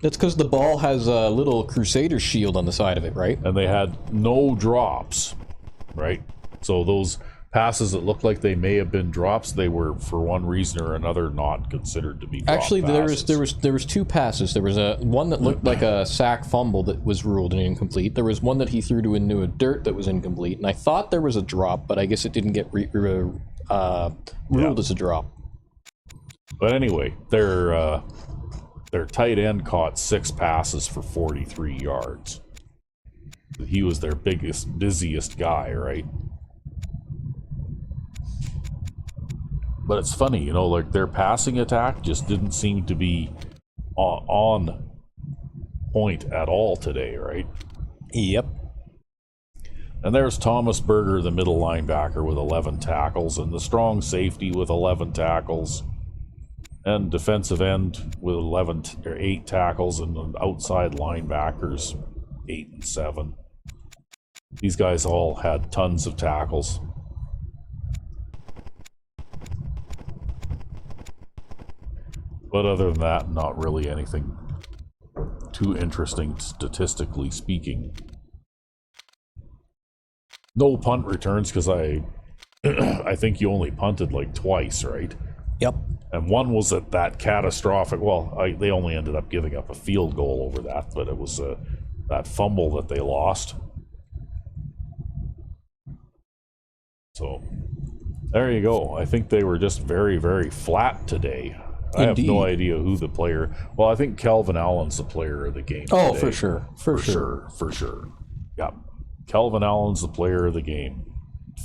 That's because the ball has a little Crusaders shield on the side of it, right? And they had no drops, right? So those passes that looked like they may have been drops, they were, for one reason or another, not considered to be drop Actually, passes. there was 2 passes. There was one that looked like a sack fumble that was ruled incomplete. There was one that he threw into a dirt that was incomplete, and I thought there was a drop, but I guess it didn't get ruled as a drop. But anyway, their tight end caught 6 passes for 43 yards. He was their busiest guy, right? But it's funny, you know, like their passing attack just didn't seem to be on point at all today, right? Yep. And there's Thomas Berger, the middle linebacker, with 11 tackles, and the strong safety with 11 tackles, and defensive end with 8 tackles, and the outside linebackers 8 and 7. These guys all had tons of tackles. But other than that, not really anything too interesting statistically speaking. No punt returns because I think you only punted like twice, right? Yep. And one was at that catastrophic, they only ended up giving up a field goal over that, but it was that fumble that they lost. So there you go. I think they were just very, very flat today. I have no idea who the player. Well, I think Kelvin Allen's the player of the game. Oh, today. for sure. For sure. Yep. Kelvin Allen's the player of the game.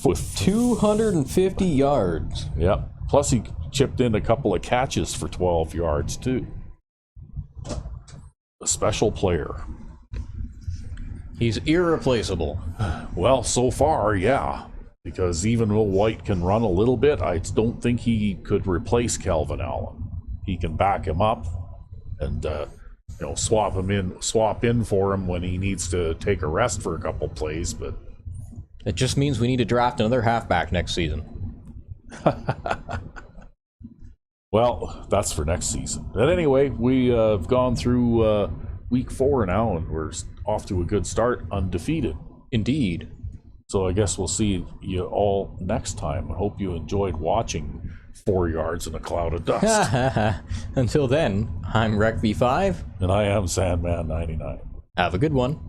With 250 yards. Yep. Plus he chipped in a couple of catches for 12 yards too. A special player. He's irreplaceable. Well, so far, yeah. Because even though White can run a little bit, I don't think he could replace Kelvin Allen. He can back him up and swap in for him when he needs to take a rest for a couple plays, but it just means we need to draft another halfback next season. Well, that's for next season. But anyway, we have gone through week 4 now, and we're off to a good start, undefeated. Indeed. So I guess we'll see you all next time. I hope you enjoyed watching 4 yards in a cloud of dust. Until then, I'm RecV5. And I am Sandman99. Have a good one.